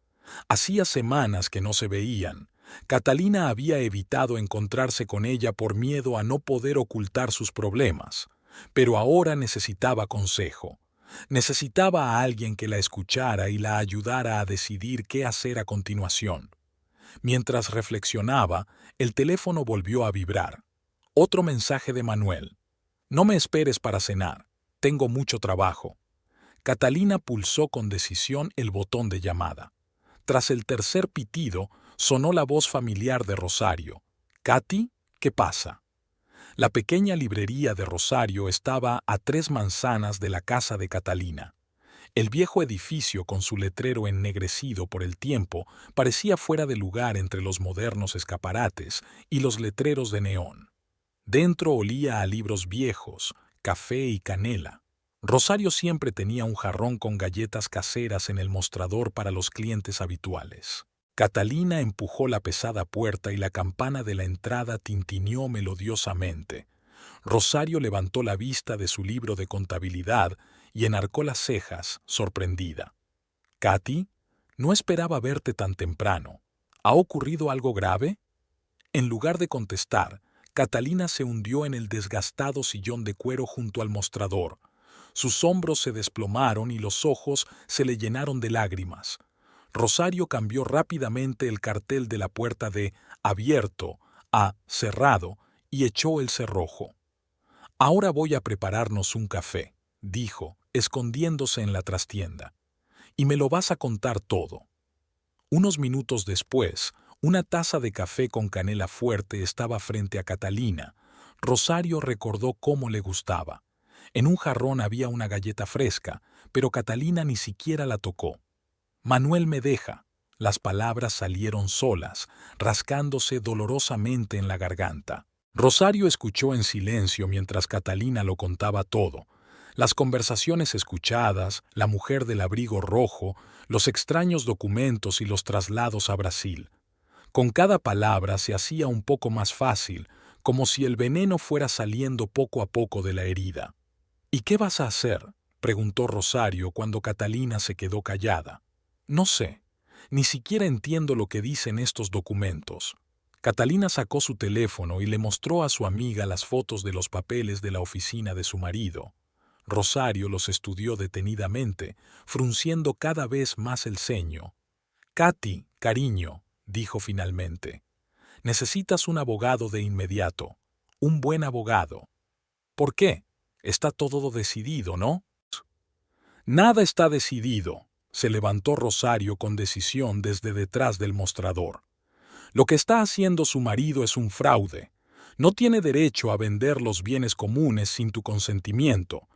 Hacía semanas que no se veían. Catalina había evitado encontrarse con ella por miedo a no poder ocultar sus problemas, pero ahora necesitaba consejo. Necesitaba a alguien que la escuchara y la ayudara a decidir qué hacer a continuación. Mientras reflexionaba, el teléfono volvió a vibrar. Otro mensaje de Manuel. «No me esperes para cenar. Tengo mucho trabajo». Catalina pulsó con decisión el botón de llamada. Tras el tercer pitido, sonó la voz familiar de Rosario. «Katy, ¿qué pasa?». La pequeña librería de Rosario estaba a 3 manzanas de la casa de Catalina. El viejo edificio, con su letrero ennegrecido por el tiempo, parecía fuera de lugar entre los modernos escaparates y los letreros de neón. Dentro olía a libros viejos, café y canela. Rosario siempre tenía un jarrón con galletas caseras en el mostrador para los clientes habituales. Catalina empujó la pesada puerta y la campana de la entrada tintineó melodiosamente. Rosario levantó la vista de su libro de contabilidad y enarcó las cejas, sorprendida. «Katy, no esperaba verte tan temprano. ¿Ha ocurrido algo grave?» En lugar de contestar, Catalina se hundió en el desgastado sillón de cuero junto al mostrador. Sus hombros se desplomaron y los ojos se le llenaron de lágrimas. Rosario cambió rápidamente el cartel de la puerta de «abierto» a «cerrado» y echó el cerrojo. «Ahora voy a prepararnos un café», dijo, escondiéndose en la trastienda. «Y me lo vas a contar todo». Unos minutos después, una taza de café con canela fuerte estaba frente a Catalina. Rosario recordó cómo le gustaba. En un jarrón había una galleta fresca, pero Catalina ni siquiera la tocó. «Manuel me deja». Las palabras salieron solas, rascándose dolorosamente en la garganta. Rosario escuchó en silencio mientras Catalina lo contaba todo. Las conversaciones escuchadas, la mujer del abrigo rojo, los extraños documentos y los traslados a Brasil. Con cada palabra se hacía un poco más fácil, como si el veneno fuera saliendo poco a poco de la herida. «¿Y qué vas a hacer?», preguntó Rosario cuando Catalina se quedó callada. «No sé. Ni siquiera entiendo lo que dicen estos documentos». Catalina sacó su teléfono y le mostró a su amiga las fotos de los papeles de la oficina de su marido. Rosario los estudió detenidamente, frunciendo cada vez más el ceño. «Katy, cariño», dijo finalmente, «necesitas un abogado de inmediato. Un buen abogado». «¿Por qué? Está todo decidido, ¿no?» «Nada está decidido», se levantó Rosario con decisión desde detrás del mostrador. «Lo que está haciendo su marido es un fraude. No tiene derecho a vender los bienes comunes sin tu consentimiento.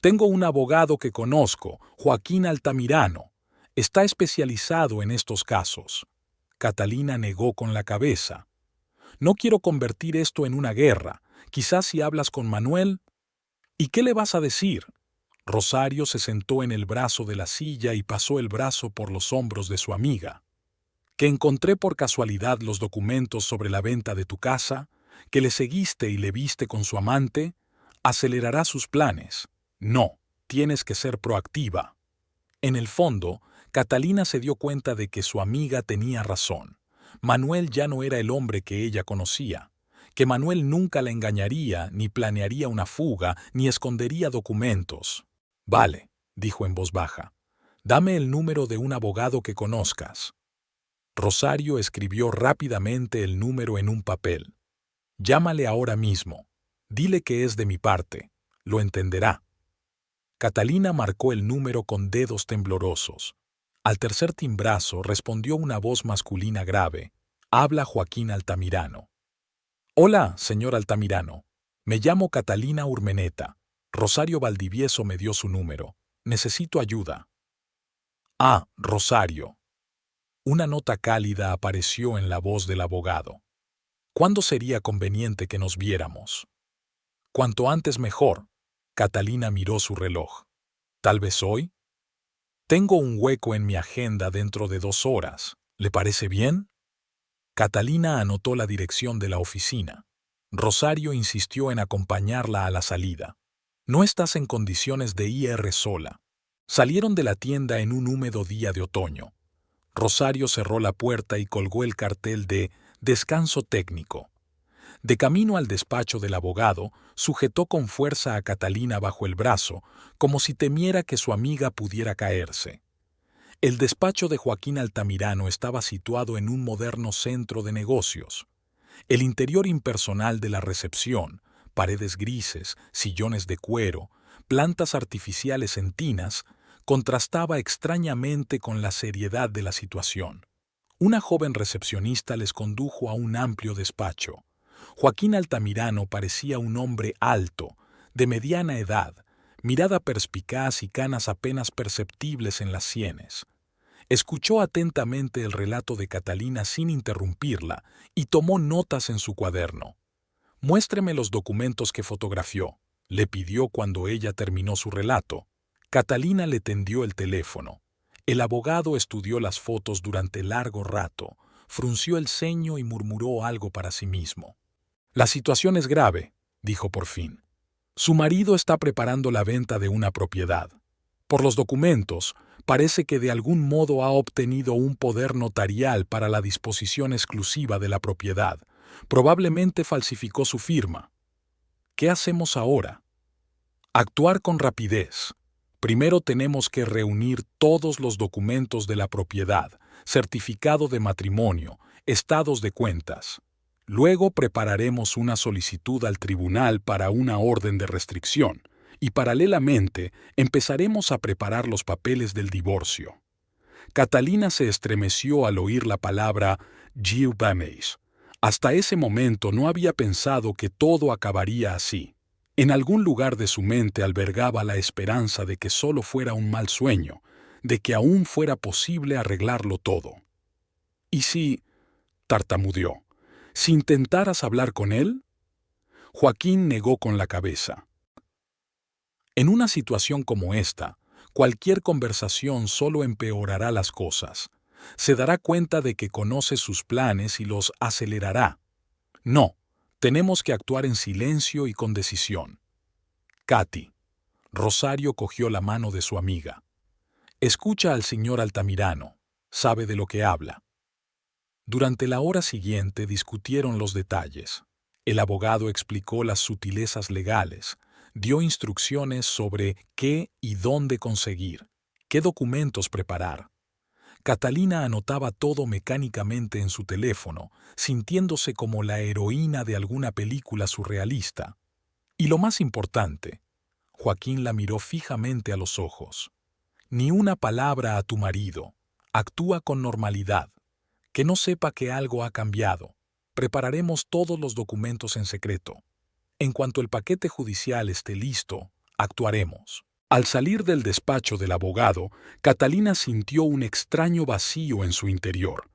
Tengo un abogado que conozco, Joaquín Altamirano. Está especializado en estos casos». Catalina negó con la cabeza. «No quiero convertir esto en una guerra. Quizás si hablas con Manuel». «¿Y qué le vas a decir?». Rosario se sentó en el brazo de la silla y pasó el brazo por los hombros de su amiga. «¿Que encontré por casualidad los documentos sobre la venta de tu casa? ¿Que le seguiste y le viste con su amante? Acelerará sus planes. No, tienes que ser proactiva». En el fondo, Catalina se dio cuenta de que su amiga tenía razón. Manuel ya no era el hombre que ella conocía. Que Manuel nunca la engañaría, ni planearía una fuga, ni escondería documentos. «Vale», dijo en voz baja. «Dame el número de un abogado que conozcas». Rosario escribió rápidamente el número en un papel. «Llámale ahora mismo. Dile que es de mi parte. Lo entenderá». Catalina marcó el número con dedos temblorosos. Al tercer timbrazo respondió una voz masculina grave. «Habla Joaquín Altamirano». «Hola, señor Altamirano. Me llamo Catalina Urmeneta. Rosario Valdivieso me dio su número. Necesito ayuda». «Ah, Rosario». Una nota cálida apareció en la voz del abogado. «¿Cuándo sería conveniente que nos viéramos?» «Cuanto antes mejor». Catalina miró su reloj. «¿Tal vez hoy?» «Tengo un hueco en mi agenda dentro de 2 horas. ¿Le parece bien?» Catalina anotó la dirección de la oficina. Rosario insistió en acompañarla a la salida. «No estás en condiciones de ir sola». Salieron de la tienda en un húmedo día de otoño. Rosario cerró la puerta y colgó el cartel de «Descanso técnico». De camino al despacho del abogado, sujetó con fuerza a Catalina bajo el brazo, como si temiera que su amiga pudiera caerse. El despacho de Joaquín Altamirano estaba situado en un moderno centro de negocios. El interior impersonal de la recepción, paredes grises, sillones de cuero, plantas artificiales en tinas, contrastaba extrañamente con la seriedad de la situación. Una joven recepcionista les condujo a un amplio despacho. Joaquín Altamirano parecía un hombre alto, de mediana edad, mirada perspicaz y canas apenas perceptibles en las sienes. Escuchó atentamente el relato de Catalina sin interrumpirla y tomó notas en su cuaderno. «Muéstreme los documentos que fotografió», le pidió cuando ella terminó su relato. Catalina le tendió el teléfono. El abogado estudió las fotos durante largo rato, frunció el ceño y murmuró algo para sí mismo. «La situación es grave», dijo por fin. Su marido está preparando la venta de una propiedad. Por los documentos, parece que de algún modo ha obtenido un poder notarial para la disposición exclusiva de la propiedad. Probablemente falsificó su firma. ¿Qué hacemos ahora? Actuar con rapidez. Primero tenemos que reunir todos los documentos de la propiedad, certificado de matrimonio, estados de cuentas. Luego prepararemos una solicitud al tribunal para una orden de restricción y paralelamente empezaremos a preparar los papeles del divorcio. Catalina se estremeció al oír la palabra Gil Bames. Hasta ese momento no había pensado que todo acabaría así. En algún lugar de su mente albergaba la esperanza de que solo fuera un mal sueño, de que aún fuera posible arreglarlo todo. ¿Y si...? Tartamudeó. ¿Si intentaras hablar con él? Joaquín negó con la cabeza. En una situación como esta, cualquier conversación solo empeorará las cosas. Se dará cuenta de que conoce sus planes y los acelerará. No, tenemos que actuar en silencio y con decisión. Katy. Rosario cogió la mano de su amiga. Escucha al señor Altamirano. Sabe de lo que habla. Durante la hora siguiente discutieron los detalles. El abogado explicó las sutilezas legales, dio instrucciones sobre qué y dónde conseguir, qué documentos preparar. Catalina anotaba todo mecánicamente en su teléfono, sintiéndose como la heroína de alguna película surrealista. Y lo más importante, Joaquín la miró fijamente a los ojos. Ni una palabra a tu marido. Actúa con normalidad. Que no sepa que algo ha cambiado. Prepararemos todos los documentos en secreto. En cuanto el paquete judicial esté listo, actuaremos. Al salir del despacho del abogado, Catalina sintió un extraño vacío en su interior.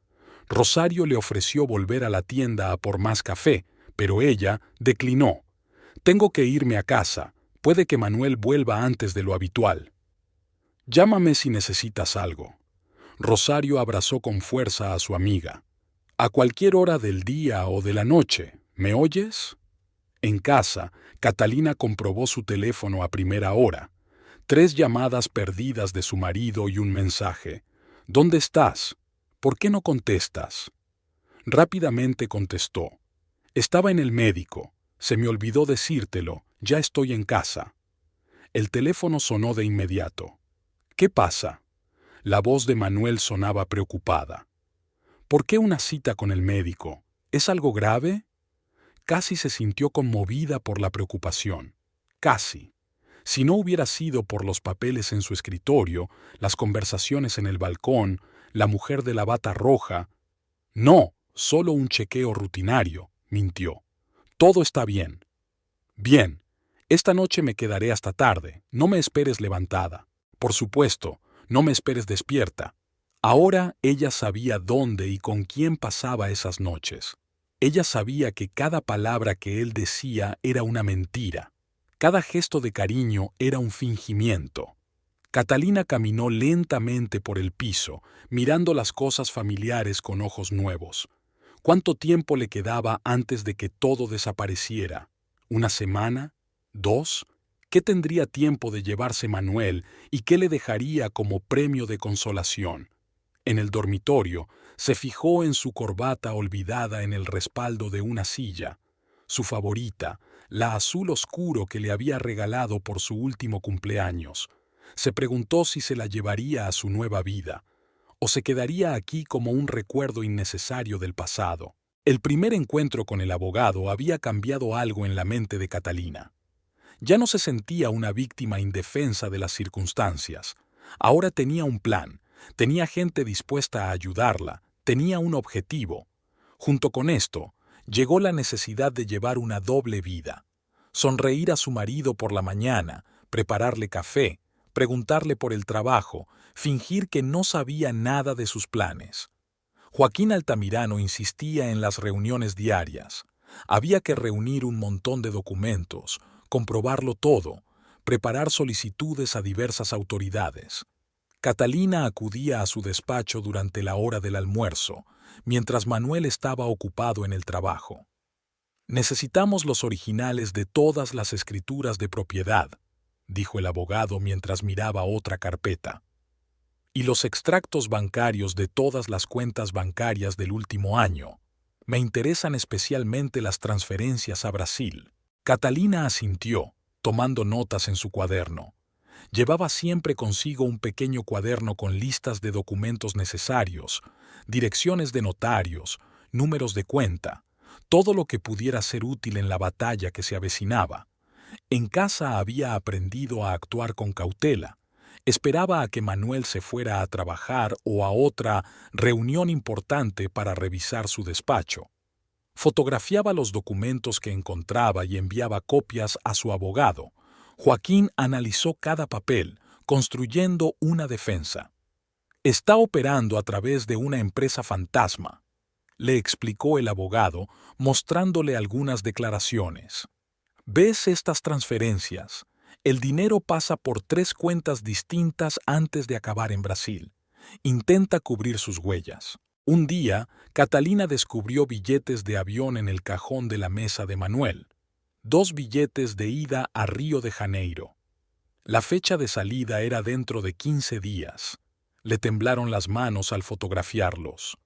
Rosario le ofreció volver a la tienda a por más café, pero ella declinó. Tengo que irme a casa. Puede que Manuel vuelva antes de lo habitual. Llámame si necesitas algo. Rosario abrazó con fuerza a su amiga. A cualquier hora del día o de la noche, ¿me oyes? En casa, Catalina comprobó su teléfono a primera hora. 3 llamadas perdidas de su marido y un mensaje. ¿Dónde estás? ¿Por qué no contestas? Rápidamente contestó. Estaba en el médico. Se me olvidó decírtelo. Ya estoy en casa. El teléfono sonó de inmediato. ¿Qué pasa? La voz de Manuel sonaba preocupada. ¿Por qué una cita con el médico? ¿Es algo grave? Casi se sintió conmovida por la preocupación. Casi. Si no hubiera sido por los papeles en su escritorio, las conversaciones en el balcón, la mujer de la bata roja... No, solo un chequeo rutinario, mintió. Todo está bien. Bien. Esta noche me quedaré hasta tarde. No me esperes levantada. Por supuesto, no me esperes despierta. Ahora ella sabía dónde y con quién pasaba esas noches. Ella sabía que cada palabra que él decía era una mentira. Cada gesto de cariño era un fingimiento. Catalina caminó lentamente por el piso, mirando las cosas familiares con ojos nuevos. ¿Cuánto tiempo le quedaba antes de que todo desapareciera? ¿Una semana? ¿2? ¿Qué tendría tiempo de llevarse Manuel y qué le dejaría como premio de consolación? En el dormitorio, se fijó en su corbata olvidada en el respaldo de una silla, su favorita, la azul oscuro que le había regalado por su último cumpleaños. Se preguntó si se la llevaría a su nueva vida, o se quedaría aquí como un recuerdo innecesario del pasado. El primer encuentro con el abogado había cambiado algo en la mente de Catalina. Ya no se sentía una víctima indefensa de las circunstancias. Ahora tenía un plan, tenía gente dispuesta a ayudarla, tenía un objetivo. Junto con esto, llegó la necesidad de llevar una doble vida. Sonreír a su marido por la mañana, prepararle café, preguntarle por el trabajo, fingir que no sabía nada de sus planes. Joaquín Altamirano insistía en las reuniones diarias. Había que reunir un montón de documentos, comprobarlo todo, preparar solicitudes a diversas autoridades. Catalina acudía a su despacho durante la hora del almuerzo, mientras Manuel estaba ocupado en el trabajo. Necesitamos los originales de todas las escrituras de propiedad, dijo el abogado mientras miraba otra carpeta. Y los extractos bancarios de todas las cuentas bancarias del último año. Me interesan especialmente las transferencias a Brasil. Catalina asintió, tomando notas en su cuaderno. Llevaba siempre consigo un pequeño cuaderno con listas de documentos necesarios, direcciones de notarios, números de cuenta, todo lo que pudiera ser útil en la batalla que se avecinaba. En casa había aprendido a actuar con cautela. Esperaba a que Manuel se fuera a trabajar o a otra reunión importante para revisar su despacho. Fotografiaba los documentos que encontraba y enviaba copias a su abogado. Joaquín analizó cada papel, construyendo una defensa. Está operando a través de una empresa fantasma, le explicó el abogado, mostrándole algunas declaraciones. ¿Ves estas transferencias? El dinero pasa por 3 cuentas distintas antes de acabar en Brasil. Intenta cubrir sus huellas. Un día, Catalina descubrió billetes de avión en el cajón de la mesa de Manuel. 2 billetes de ida a Río de Janeiro. La fecha de salida era dentro de 15 días. Le temblaron las manos al fotografiarlos.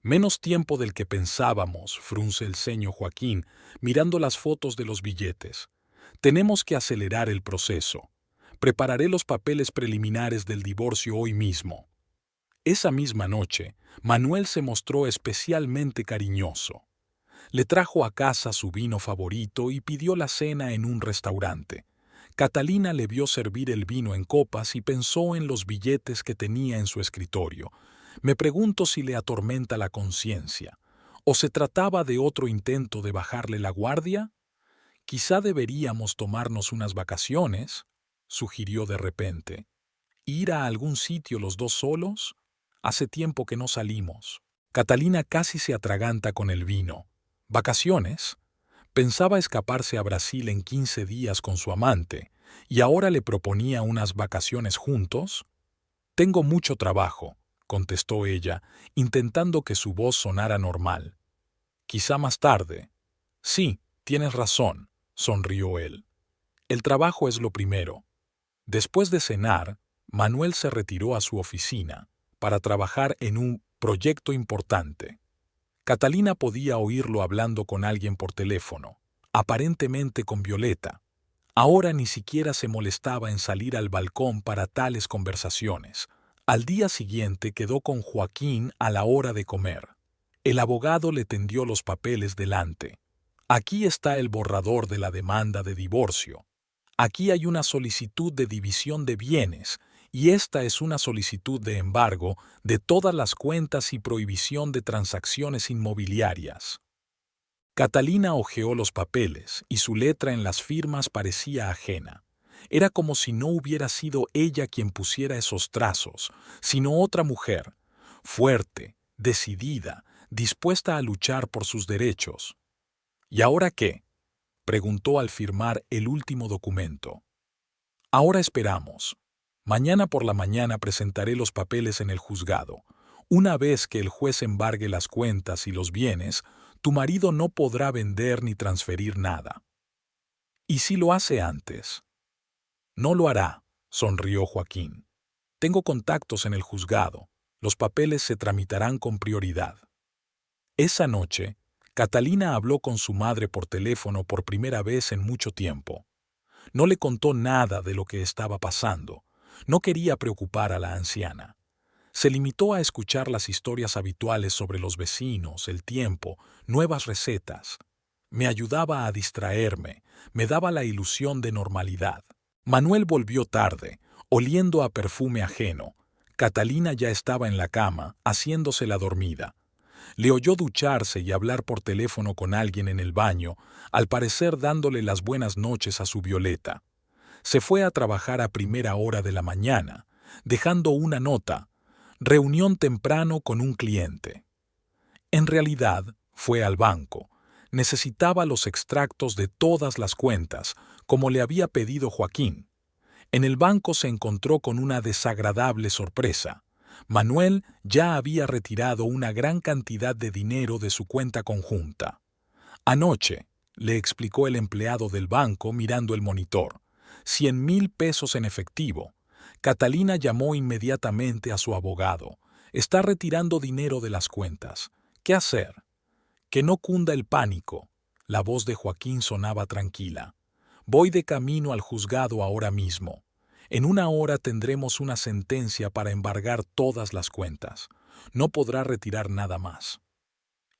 Menos tiempo del que pensábamos, frunce el ceño Joaquín, mirando las fotos de los billetes. Tenemos que acelerar el proceso. Prepararé los papeles preliminares del divorcio hoy mismo. Esa misma noche, Manuel se mostró especialmente cariñoso. Le trajo a casa su vino favorito y pidió la cena en un restaurante. Catalina le vio servir el vino en copas y pensó en los billetes que tenía en su escritorio. Me pregunto si le atormenta la conciencia. ¿O se trataba de otro intento de bajarle la guardia? Quizá deberíamos tomarnos unas vacaciones, sugirió de repente. ¿Ir a algún sitio los dos solos? Hace tiempo que no salimos. Catalina casi se atraganta con el vino. ¿Vacaciones? Pensaba escaparse a Brasil en 15 días con su amante, y ahora le proponía unas vacaciones juntos. Tengo mucho trabajo, contestó ella, intentando que su voz sonara normal. Quizá más tarde. Sí, tienes razón, sonrió él. El trabajo es lo primero. Después de cenar, Manuel se retiró a su oficina para trabajar en un proyecto importante. Catalina podía oírlo hablando con alguien por teléfono, aparentemente con Violeta. Ahora ni siquiera se molestaba en salir al balcón para tales conversaciones. Al día siguiente quedó con Joaquín a la hora de comer. El abogado le tendió los papeles delante. Aquí está el borrador de la demanda de divorcio. Aquí hay una solicitud de división de bienes y esta es una solicitud de embargo de todas las cuentas y prohibición de transacciones inmobiliarias. Catalina hojeó los papeles y su letra en las firmas parecía ajena. Era como si no hubiera sido ella quien pusiera esos trazos, sino otra mujer, fuerte, decidida, dispuesta a luchar por sus derechos. ¿Y ahora qué?, preguntó al firmar el último documento. Ahora esperamos. Mañana por la mañana presentaré los papeles en el juzgado. Una vez que el juez embargue las cuentas y los bienes, tu marido no podrá vender ni transferir nada. ¿Y si lo hace antes? No lo hará, sonrió Joaquín. Tengo contactos en el juzgado. Los papeles se tramitarán con prioridad. Esa noche, Catalina habló con su madre por teléfono por primera vez en mucho tiempo. No le contó nada de lo que estaba pasando. No quería preocupar a la anciana. Se limitó a escuchar las historias habituales sobre los vecinos, el tiempo, nuevas recetas. Me ayudaba a distraerme, me daba la ilusión de normalidad. Manuel volvió tarde, oliendo a perfume ajeno. Catalina ya estaba en la cama, haciéndose la dormida. Le oyó ducharse y hablar por teléfono con alguien en el baño, al parecer dándole las buenas noches a su Violeta. Se fue a trabajar a primera hora de la mañana, dejando una nota: reunión temprano con un cliente. En realidad, fue al banco. Necesitaba los extractos de todas las cuentas, como le había pedido Joaquín. En el banco se encontró con una desagradable sorpresa. Manuel ya había retirado una gran cantidad de dinero de su cuenta conjunta. Anoche, le explicó el empleado del banco mirando el monitor, 100,000 pesos en efectivo. Catalina llamó inmediatamente a su abogado. Está retirando dinero de las cuentas. ¿Qué hacer? Que no cunda el pánico. La voz de Joaquín sonaba tranquila. Voy de camino al juzgado ahora mismo. En 1 hora tendremos una sentencia para embargar todas las cuentas. No podrá retirar nada más.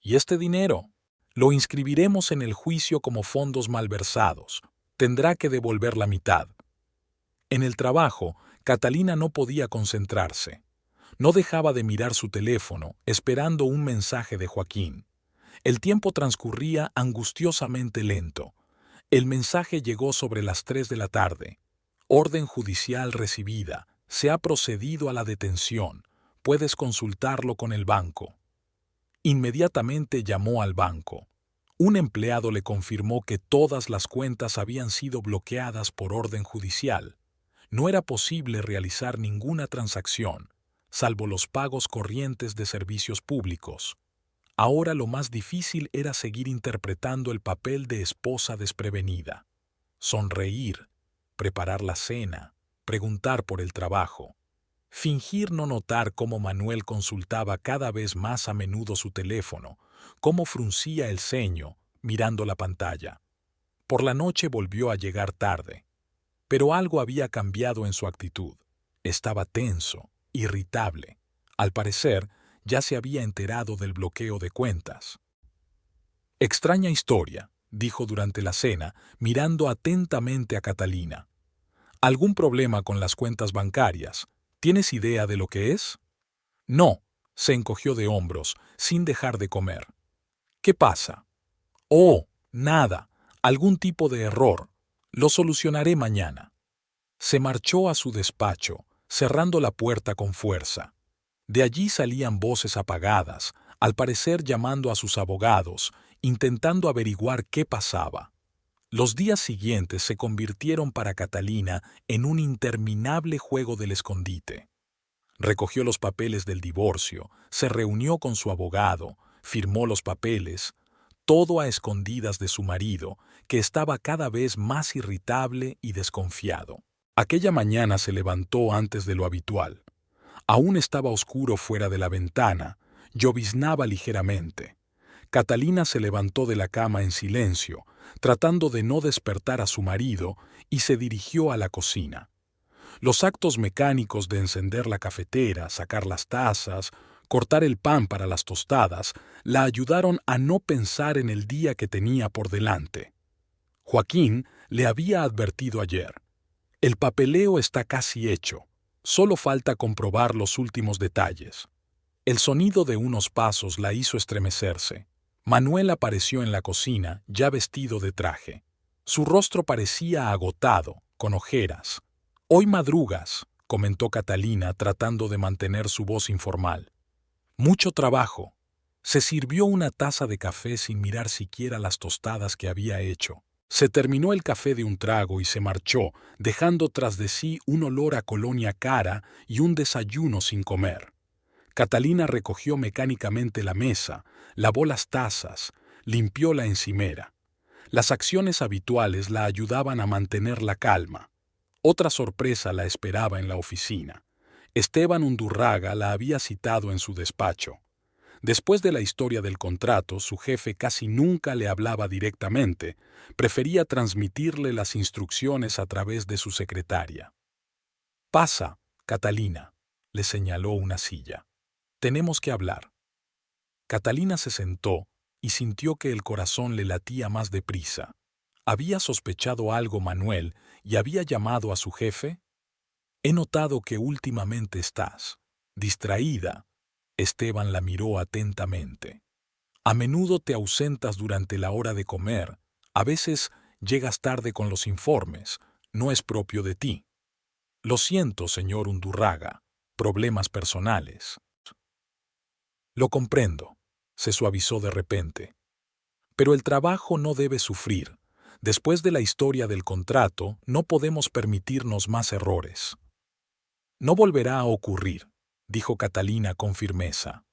¿Y este dinero? Lo inscribiremos en el juicio como fondos malversados. Tendrá que devolver la mitad. En el trabajo, Catalina no podía concentrarse. No dejaba de mirar su teléfono, esperando un mensaje de Joaquín. El tiempo transcurría angustiosamente lento. El mensaje llegó sobre las 3 de la tarde. Orden judicial recibida. Se ha procedido a la detención. Puedes consultarlo con el banco. Inmediatamente llamó al banco. Un empleado le confirmó que todas las cuentas habían sido bloqueadas por orden judicial. No era posible realizar ninguna transacción, salvo los pagos corrientes de servicios públicos. Ahora lo más difícil era seguir interpretando el papel de esposa desprevenida. Sonreír, preparar la cena, preguntar por el trabajo. Fingir no notar cómo Manuel consultaba cada vez más a menudo su teléfono, cómo fruncía el ceño, mirando la pantalla. Por la noche volvió a llegar tarde. Pero algo había cambiado en su actitud. Estaba tenso, irritable. Al parecer, ya se había enterado del bloqueo de cuentas. Extraña historia, dijo durante la cena, mirando atentamente a Catalina. ¿Algún problema con las cuentas bancarias? ¿Tienes idea de lo que es? No, se encogió de hombros, sin dejar de comer. ¿Qué pasa? Oh, nada, algún tipo de error. Lo solucionaré mañana. Se marchó a su despacho, cerrando la puerta con fuerza. De allí salían voces apagadas, al parecer llamando a sus abogados, intentando averiguar qué pasaba. Los días siguientes se convirtieron para Catalina en un interminable juego del escondite. Recogió los papeles del divorcio, se reunió con su abogado, firmó los papeles, todo a escondidas de su marido, que estaba cada vez más irritable y desconfiado. Aquella mañana se levantó antes de lo habitual. Aún estaba oscuro fuera de la ventana, lloviznaba ligeramente. Catalina se levantó de la cama en silencio, tratando de no despertar a su marido, y se dirigió a la cocina. Los actos mecánicos de encender la cafetera, sacar las tazas, cortar el pan para las tostadas, la ayudaron a no pensar en el día que tenía por delante. Joaquín le había advertido ayer: el papeleo está casi hecho, solo falta comprobar los últimos detalles. El sonido de unos pasos la hizo estremecerse. Manuel apareció en la cocina, ya vestido de traje. Su rostro parecía agotado, con ojeras. «Hoy madrugas», comentó Catalina, tratando de mantener su voz informal. «Mucho trabajo». Se sirvió una taza de café sin mirar siquiera las tostadas que había hecho. Se terminó el café de un trago y se marchó, dejando tras de sí un olor a colonia cara y un desayuno sin comer. Catalina recogió mecánicamente la mesa, lavó las tazas, limpió la encimera. Las acciones habituales la ayudaban a mantener la calma. Otra sorpresa la esperaba en la oficina. Esteban Undurraga la había citado en su despacho. Después de la historia del contrato, su jefe casi nunca le hablaba directamente, prefería transmitirle las instrucciones a través de su secretaria. «Pasa, Catalina», le señaló una silla. «Tenemos que hablar». Catalina se sentó y sintió que el corazón le latía más deprisa. ¿Había sospechado algo Manuel y había llamado a su jefe? «He notado que últimamente estás distraída». Esteban la miró atentamente. «A menudo te ausentas durante la hora de comer. A veces llegas tarde con los informes. No es propio de ti». «Lo siento, señor Undurraga. Problemas personales». «Lo comprendo», se suavizó de repente. «Pero el trabajo no debe sufrir. Después de la historia del contrato, no podemos permitirnos más errores». «No volverá a ocurrir», dijo Catalina con firmeza.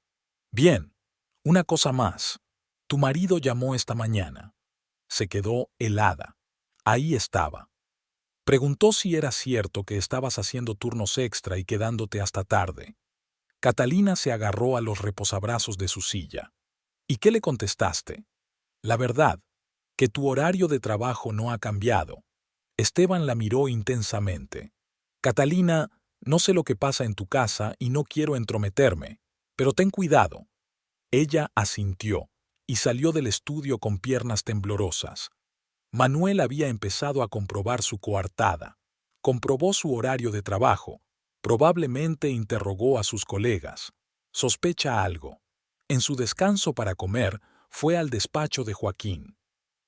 «Bien, una cosa más. Tu marido llamó esta mañana. Se quedó helada. Ahí estaba. Preguntó si era cierto que estabas haciendo turnos extra y quedándote hasta tarde. Catalina se agarró a los reposabrazos de su silla. ¿Y qué le contestaste? La verdad, que tu horario de trabajo no ha cambiado. Esteban la miró intensamente. Catalina, no sé lo que pasa en tu casa y no quiero entrometerme, pero ten cuidado. Ella asintió y salió del estudio con piernas temblorosas. Manuel había empezado a comprobar su coartada. Comprobó su horario de trabajo. Probablemente interrogó a sus colegas. Sospecha algo. En su descanso para comer, fue al despacho de Joaquín.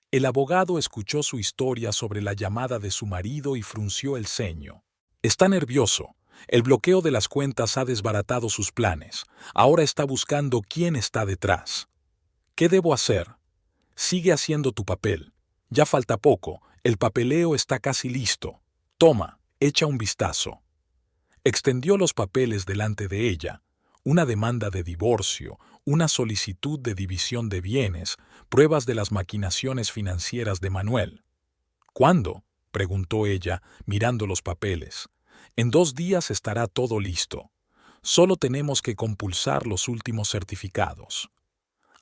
El abogado escuchó su historia sobre la llamada de su marido y frunció el ceño. Está nervioso. El bloqueo de las cuentas ha desbaratado sus planes. Ahora está buscando quién está detrás. ¿Qué debo hacer? Sigue haciendo tu papel. Ya falta poco. El papeleo está casi listo. Toma, echa un vistazo. Extendió los papeles delante de ella. Una demanda de divorcio, una solicitud de división de bienes, pruebas de las maquinaciones financieras de Manuel. ¿Cuándo? Preguntó ella, mirando los papeles. En 2 días estará todo listo. Solo tenemos que compulsar los últimos certificados.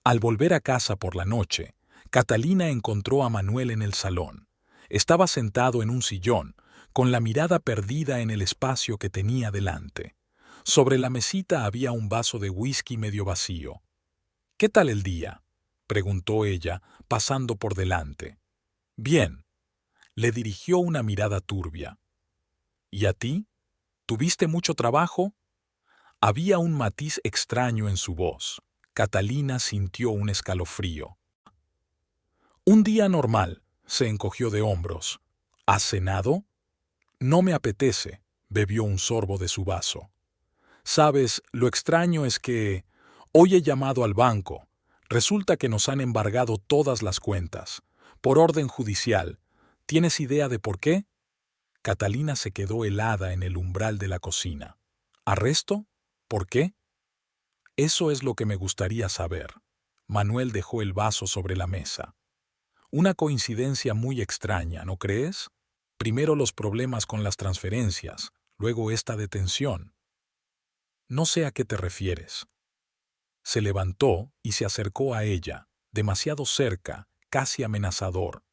Al volver a casa por la noche, Catalina encontró a Manuel en el salón. Estaba sentado en un sillón, con la mirada perdida en el espacio que tenía delante. Sobre la mesita había un vaso de whisky medio vacío. ¿Qué tal el día?, preguntó ella, pasando por delante. Bien. Le dirigió una mirada turbia. ¿Y a ti? ¿Tuviste mucho trabajo? Había un matiz extraño en su voz. Catalina sintió un escalofrío. Un día normal, se encogió de hombros. ¿Has cenado? No me apetece, bebió un sorbo de su vaso. Sabes, lo extraño es que hoy he llamado al banco. Resulta que nos han embargado todas las cuentas, por orden judicial. ¿Tienes idea de por qué? Catalina se quedó helada en el umbral de la cocina. ¿Arresto? ¿Por qué? Eso es lo que me gustaría saber. Manuel dejó el vaso sobre la mesa. Una coincidencia muy extraña, ¿no crees? Primero los problemas con las transferencias, luego esta detención. No sé a qué te refieres. Se levantó y se acercó a ella, demasiado cerca, casi amenazador.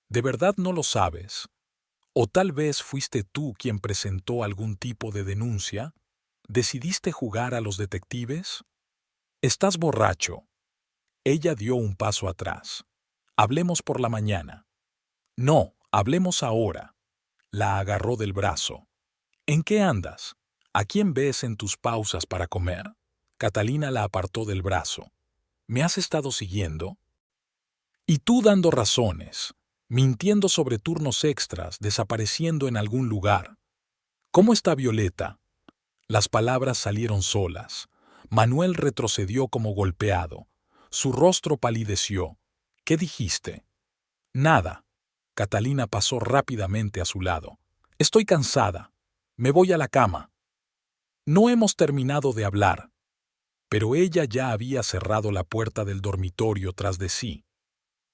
¿De verdad no lo sabes? ¿O tal vez fuiste tú quien presentó algún tipo de denuncia? ¿Decidiste jugar a los detectives? Estás borracho. Ella dio un paso atrás. Hablemos por la mañana. No, hablemos ahora. La agarró del brazo. ¿En qué andas? ¿A quién ves en tus pausas para comer? Catalina la apartó del brazo. ¿Me has estado siguiendo? Y tú dando razones, mintiendo sobre turnos extras, desapareciendo en algún lugar. ¿Cómo está Violeta? Las palabras salieron solas. Manuel retrocedió como golpeado. Su rostro palideció. ¿Qué dijiste? Nada. Catalina pasó rápidamente a su lado. Estoy cansada. Me voy a la cama. No hemos terminado de hablar. Pero ella ya había cerrado la puerta del dormitorio tras de sí.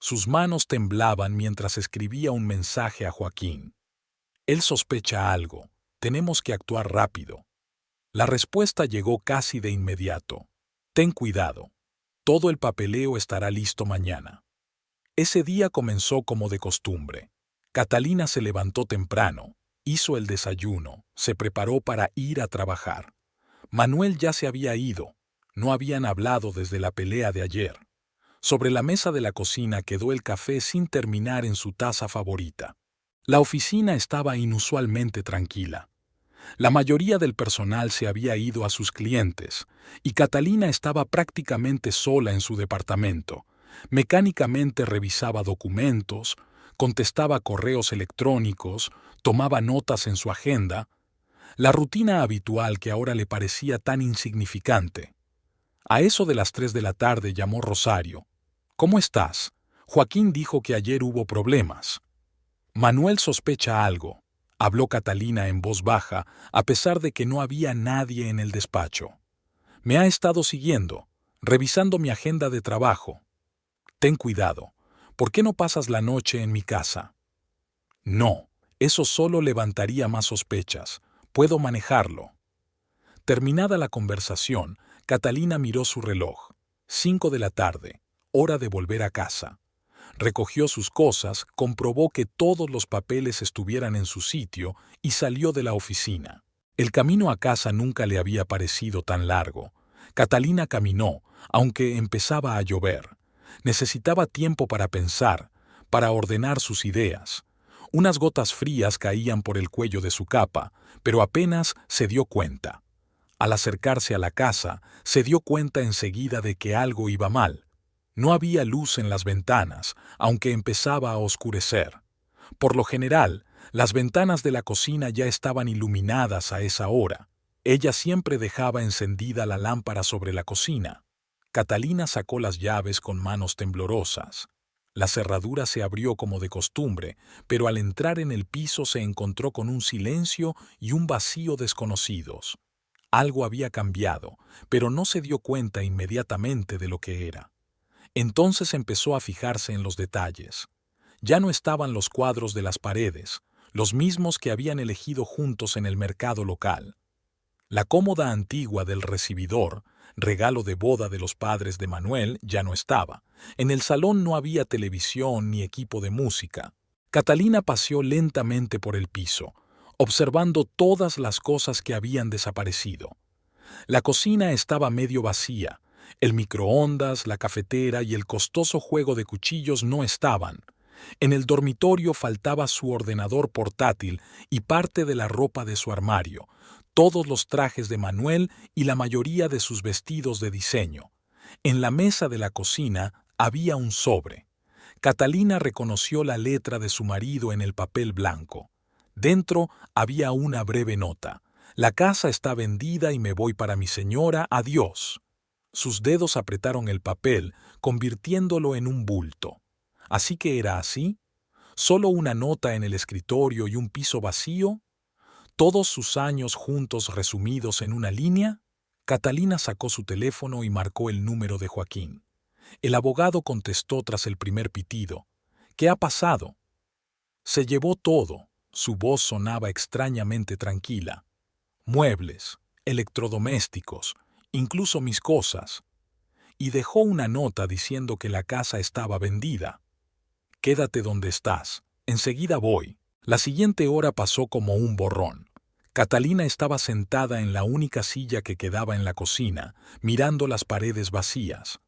Sus manos temblaban mientras escribía un mensaje a Joaquín. Él sospecha algo. Tenemos que actuar rápido. La respuesta llegó casi de inmediato. Ten cuidado. Todo el papeleo estará listo mañana. Ese día comenzó como de costumbre. Catalina se levantó temprano, hizo el desayuno, se preparó para ir a trabajar. Manuel ya se había ido. No habían hablado desde la pelea de ayer. Sobre la mesa de la cocina quedó el café sin terminar en su taza favorita. La oficina estaba inusualmente tranquila. La mayoría del personal se había ido a sus clientes, y Catalina estaba prácticamente sola en su departamento. Mecánicamente revisaba documentos, contestaba correos electrónicos, tomaba notas en su agenda, la rutina habitual que ahora le parecía tan insignificante. A eso de las 3 de la tarde llamó Rosario. ¿Cómo estás? Joaquín dijo que ayer hubo problemas. Manuel sospecha algo, habló Catalina en voz baja, a pesar de que no había nadie en el despacho. Me ha estado siguiendo, revisando mi agenda de trabajo. Ten cuidado. ¿Por qué no pasas la noche en mi casa? No, eso solo levantaría más sospechas. Puedo manejarlo. Terminada la conversación, Catalina miró su reloj. 5 de la tarde, hora de volver a casa. Recogió sus cosas, comprobó que todos los papeles estuvieran en su sitio y salió de la oficina. El camino a casa nunca le había parecido tan largo. Catalina caminó, aunque empezaba a llover. Necesitaba tiempo para pensar, para ordenar sus ideas. Unas gotas frías caían por el cuello de su capa, pero apenas se dio cuenta. Al acercarse a la casa, se dio cuenta enseguida de que algo iba mal. No había luz en las ventanas, aunque empezaba a oscurecer. Por lo general, las ventanas de la cocina ya estaban iluminadas a esa hora. Ella siempre dejaba encendida la lámpara sobre la cocina. Catalina sacó las llaves con manos temblorosas. La cerradura se abrió como de costumbre, pero al entrar en el piso se encontró con un silencio y un vacío desconocidos. Algo había cambiado, pero no se dio cuenta inmediatamente de lo que era. Entonces empezó a fijarse en los detalles. Ya no estaban los cuadros de las paredes, los mismos que habían elegido juntos en el mercado local. La cómoda antigua del recibidor, regalo de boda de los padres de Manuel, ya no estaba. En el salón no había televisión ni equipo de música. Catalina paseó lentamente por el piso, observando todas las cosas que habían desaparecido. La cocina estaba medio vacía. El microondas, la cafetera y el costoso juego de cuchillos no estaban. En el dormitorio faltaba su ordenador portátil y parte de la ropa de su armario, todos los trajes de Manuel y la mayoría de sus vestidos de diseño. En la mesa de la cocina había un sobre. Catalina reconoció la letra de su marido en el papel blanco. Dentro había una breve nota. La casa está vendida y me voy para mi señora, adiós. Sus dedos apretaron el papel, convirtiéndolo en un bulto. ¿Así que era así? ¿Solo una nota en el escritorio y un piso vacío? ¿Todos sus años juntos resumidos en una línea? Catalina sacó su teléfono y marcó el número de Joaquín. El abogado contestó tras el primer pitido. ¿Qué ha pasado? Se llevó todo. Su voz sonaba extrañamente tranquila. Muebles, electrodomésticos, incluso mis cosas. Y dejó una nota diciendo que la casa estaba vendida. Quédate donde estás. Enseguida voy. La siguiente hora pasó como un borrón. Catalina estaba sentada en la única silla que quedaba en la cocina, mirando las paredes vacías.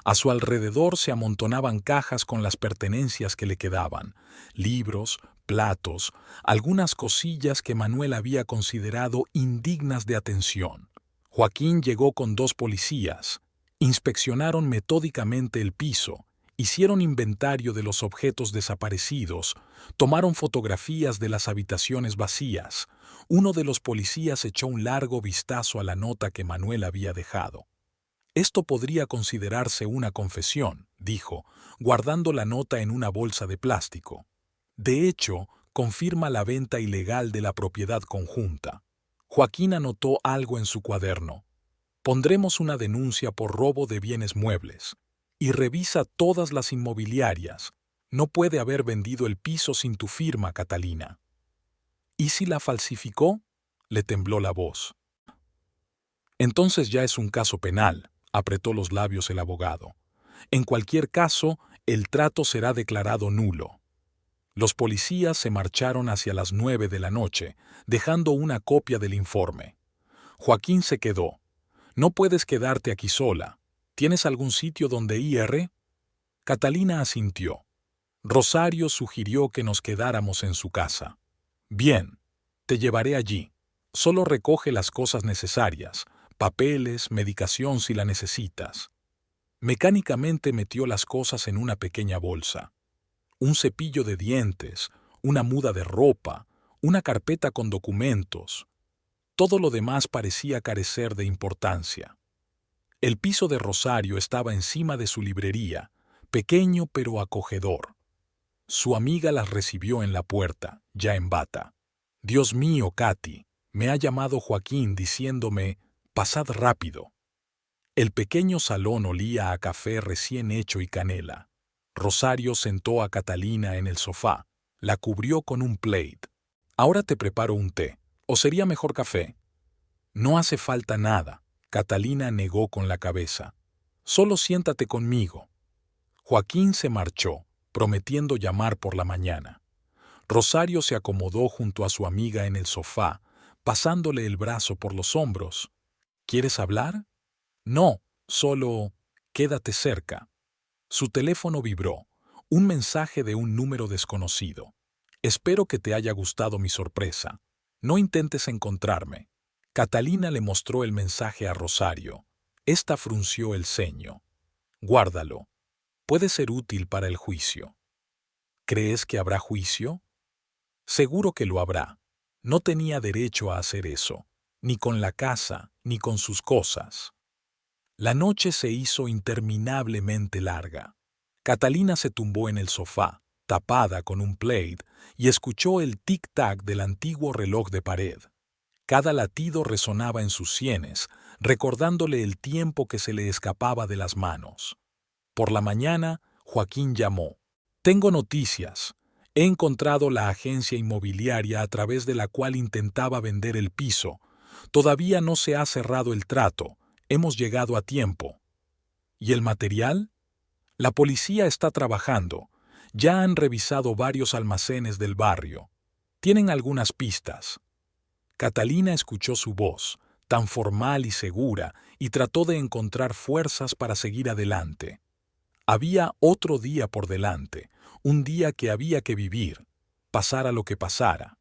A su alrededor se amontonaban cajas con las pertenencias que le quedaban, libros, platos, algunas cosillas que Manuel había considerado indignas de atención. Joaquín llegó con 2 policías. Inspeccionaron metódicamente el piso, hicieron inventario de los objetos desaparecidos, tomaron fotografías de las habitaciones vacías. Uno de los policías echó un largo vistazo a la nota que Manuel había dejado. Esto podría considerarse una confesión, dijo, guardando la nota en una bolsa de plástico. De hecho, confirma la venta ilegal de la propiedad conjunta. Joaquín anotó algo en su cuaderno. Pondremos una denuncia por robo de bienes muebles. Y revisa todas las inmobiliarias. No puede haber vendido el piso sin tu firma, Catalina. ¿Y si la falsificó? Le tembló la voz. Entonces ya es un caso penal, apretó los labios el abogado. En cualquier caso, el trato será declarado nulo. Los policías se marcharon hacia las 9 de la noche, dejando una copia del informe. Joaquín se quedó. No puedes quedarte aquí sola. ¿Tienes algún sitio donde ir? Catalina asintió. Rosario sugirió que nos quedáramos en su casa. Bien, te llevaré allí. Solo recoge las cosas necesarias, papeles, medicación si la necesitas. Mecánicamente metió las cosas en una pequeña bolsa. Un cepillo de dientes, una muda de ropa, una carpeta con documentos. Todo lo demás parecía carecer de importancia. El piso de Rosario estaba encima de su librería, pequeño pero acogedor. Su amiga las recibió en la puerta, ya en bata. Dios mío, Katy, me ha llamado Joaquín diciéndome, pasad rápido. El pequeño salón olía a café recién hecho y canela. Rosario sentó a Catalina en el sofá, la cubrió con un plaid. Ahora te preparo un té, o sería mejor café. No hace falta nada, Catalina negó con la cabeza. Solo siéntate conmigo. Joaquín se marchó, prometiendo llamar por la mañana. Rosario se acomodó junto a su amiga en el sofá, pasándole el brazo por los hombros. ¿Quieres hablar? No, solo quédate cerca. Su teléfono vibró. Un mensaje de un número desconocido. Espero que te haya gustado mi sorpresa. No intentes encontrarme. Catalina le mostró el mensaje a Rosario. Esta frunció el ceño. Guárdalo. Puede ser útil para el juicio. ¿Crees que habrá juicio? Seguro que lo habrá. No tenía derecho a hacer eso, ni con la casa, ni con sus cosas. La noche se hizo interminablemente larga. Catalina se tumbó en el sofá, tapada con un plaid, y escuchó el tic-tac del antiguo reloj de pared. Cada latido resonaba en sus sienes, recordándole el tiempo que se le escapaba de las manos. Por la mañana, Joaquín llamó. Tengo noticias. He encontrado la agencia inmobiliaria a través de la cual intentaba vender el piso. Todavía no se ha cerrado el trato. Hemos llegado a tiempo. ¿Y el material? La policía está trabajando. Ya han revisado varios almacenes del barrio. Tienen algunas pistas. Catalina escuchó su voz, tan formal y segura, y trató de encontrar fuerzas para seguir adelante. Había otro día por delante, un día que había que vivir, pasara lo que pasara.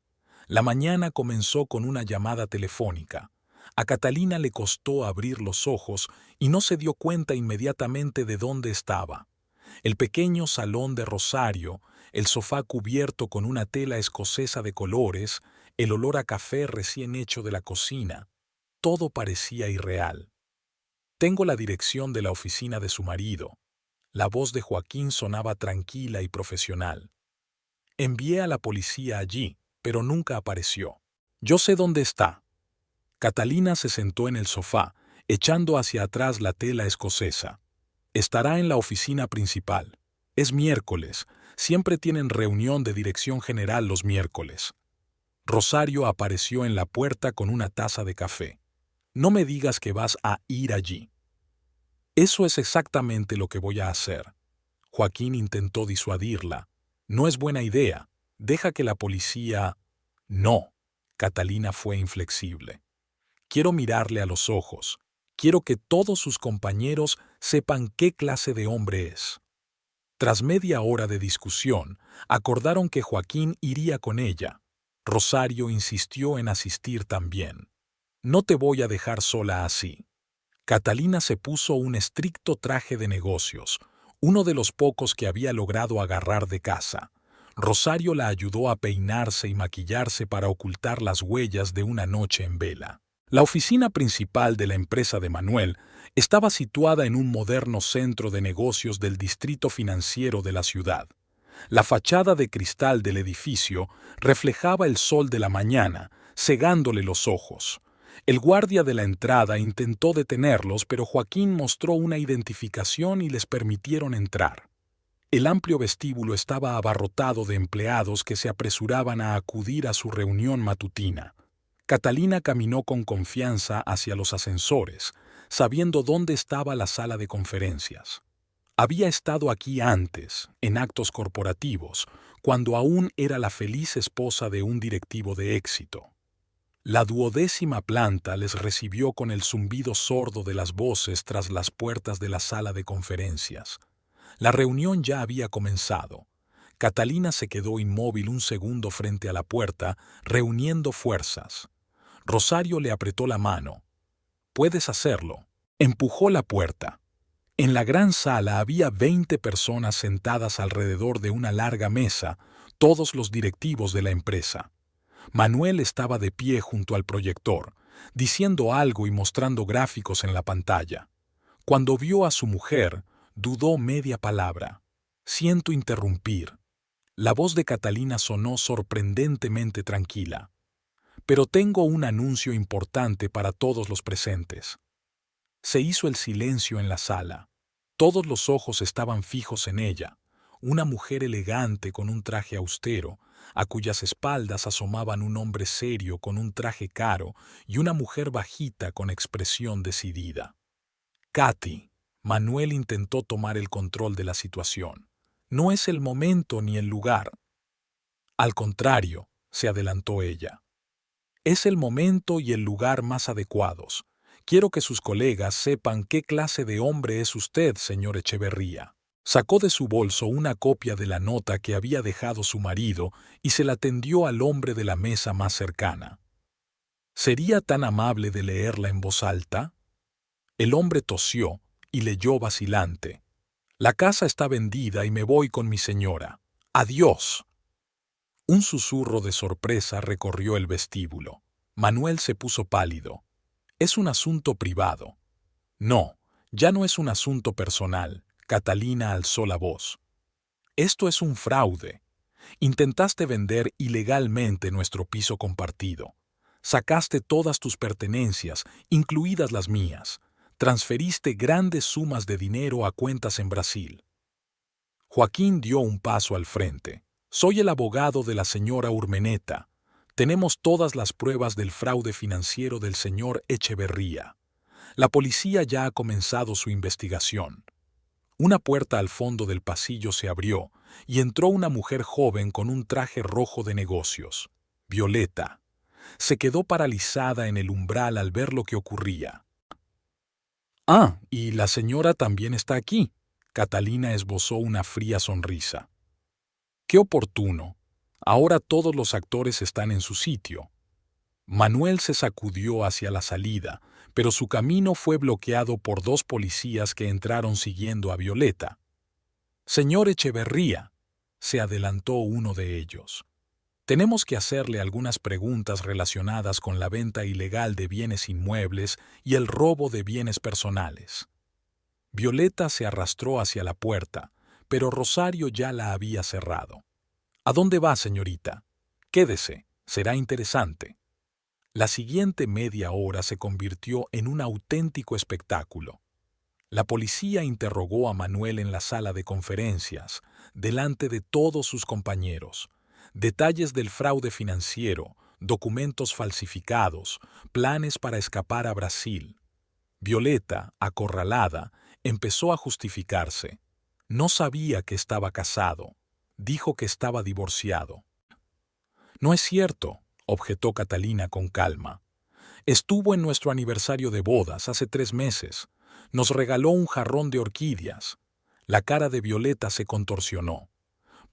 La mañana comenzó con una llamada telefónica. A Catalina le costó abrir los ojos y no se dio cuenta inmediatamente de dónde estaba. El pequeño salón de Rosario, el sofá cubierto con una tela escocesa de colores, el olor a café recién hecho de la cocina, todo parecía irreal. Tengo la dirección de la oficina de su marido. La voz de Joaquín sonaba tranquila y profesional. Envié a la policía allí, pero nunca apareció. Yo sé dónde está. Catalina se sentó en el sofá, echando hacia atrás la tela escocesa. Estará en la oficina principal. Es miércoles. Siempre tienen reunión de dirección general los miércoles. Rosario apareció en la puerta con una taza de café. No me digas que vas a ir allí. Eso es exactamente lo que voy a hacer. Joaquín intentó disuadirla. No es buena idea. Deja que la policía... No. Catalina fue inflexible. Quiero mirarle a los ojos. Quiero que todos sus compañeros sepan qué clase de hombre es. Tras media hora de discusión, acordaron que Joaquín iría con ella. Rosario insistió en asistir también. No te voy a dejar sola así. Catalina se puso un estricto traje de negocios, uno de los pocos que había logrado agarrar de casa. Rosario la ayudó a peinarse y maquillarse para ocultar las huellas de una noche en vela. La oficina principal de la empresa de Manuel estaba situada en un moderno centro de negocios del distrito financiero de la ciudad. La fachada de cristal del edificio reflejaba el sol de la mañana, cegándole los ojos. El guardia de la entrada intentó detenerlos, pero Joaquín mostró una identificación y les permitieron entrar. El amplio vestíbulo estaba abarrotado de empleados que se apresuraban a acudir a su reunión matutina. Catalina caminó con confianza hacia los ascensores, sabiendo dónde estaba la sala de conferencias. Había estado aquí antes, en actos corporativos, cuando aún era la feliz esposa de un directivo de éxito. La 12ª planta les recibió con el zumbido sordo de las voces tras las puertas de la sala de conferencias. La reunión ya había comenzado. Catalina se quedó inmóvil un segundo frente a la puerta, reuniendo fuerzas. Rosario le apretó la mano. «Puedes hacerlo». Empujó la puerta. En la gran sala había 20 personas sentadas alrededor de una larga mesa, todos los directivos de la empresa. Manuel estaba de pie junto al proyector, diciendo algo y mostrando gráficos en la pantalla. Cuando vio a su mujer, dudó media palabra. «Siento interrumpir». La voz de Catalina sonó sorprendentemente tranquila. «Pero tengo un anuncio importante para todos los presentes». Se hizo el silencio en la sala. Todos los ojos estaban fijos en ella. una mujer elegante con un traje austero, a cuyas espaldas asomaban un hombre serio con un traje caro y una mujer bajita con expresión decidida. Katy, Manuel intentó tomar el control de la situación. No es el momento ni el lugar. Al contrario, se adelantó ella. Es el momento y el lugar más adecuados. Quiero que sus colegas sepan qué clase de hombre es usted, señor Echeverría. Sacó de su bolso una copia de la nota que había dejado su marido y se la tendió al hombre de la mesa más cercana. ¿Sería tan amable de leerla en voz alta? El hombre tosió y leyó vacilante. La casa está vendida y me voy con mi señora. Adiós. Un susurro de sorpresa recorrió el vestíbulo. Manuel se puso pálido. Es un asunto privado. No, ya no es un asunto personal. Catalina alzó la voz. Esto es un fraude. Intentaste vender ilegalmente nuestro piso compartido. Sacaste todas tus pertenencias, incluidas las mías. Transferiste grandes sumas de dinero a cuentas en Brasil. Joaquín dio un paso al frente. Soy el abogado de la señora Urmeneta. Tenemos todas las pruebas del fraude financiero del señor Echeverría. La policía ya ha comenzado su investigación. Una puerta al fondo del pasillo se abrió y entró una mujer joven con un traje rojo de negocios. Violeta. Se quedó paralizada en el umbral al ver lo que ocurría. Ah, y la señora también está aquí. Catalina esbozó una fría sonrisa. Qué oportuno. Ahora todos los actores están en su sitio. Manuel se sacudió hacia la salida, pero su camino fue bloqueado por dos policías que entraron siguiendo a Violeta. Señor Echeverría, se adelantó uno de ellos. Tenemos que hacerle algunas preguntas relacionadas con la venta ilegal de bienes inmuebles y el robo de bienes personales. Violeta se arrastró hacia la puerta, pero Rosario ya la había cerrado. ¿A dónde va, señorita? Quédese, será interesante. La siguiente media hora se convirtió en un auténtico espectáculo. La policía interrogó a Manuel en la sala de conferencias, delante de todos sus compañeros. Detalles del fraude financiero, documentos falsificados, planes para escapar a Brasil. Violeta, acorralada, empezó a justificarse. No sabía que estaba casado. Dijo que estaba divorciado. No es cierto, objetó Catalina con calma. Estuvo en nuestro aniversario de bodas hace 3 meses. Nos regaló un jarrón de orquídeas. La cara de Violeta se contorsionó.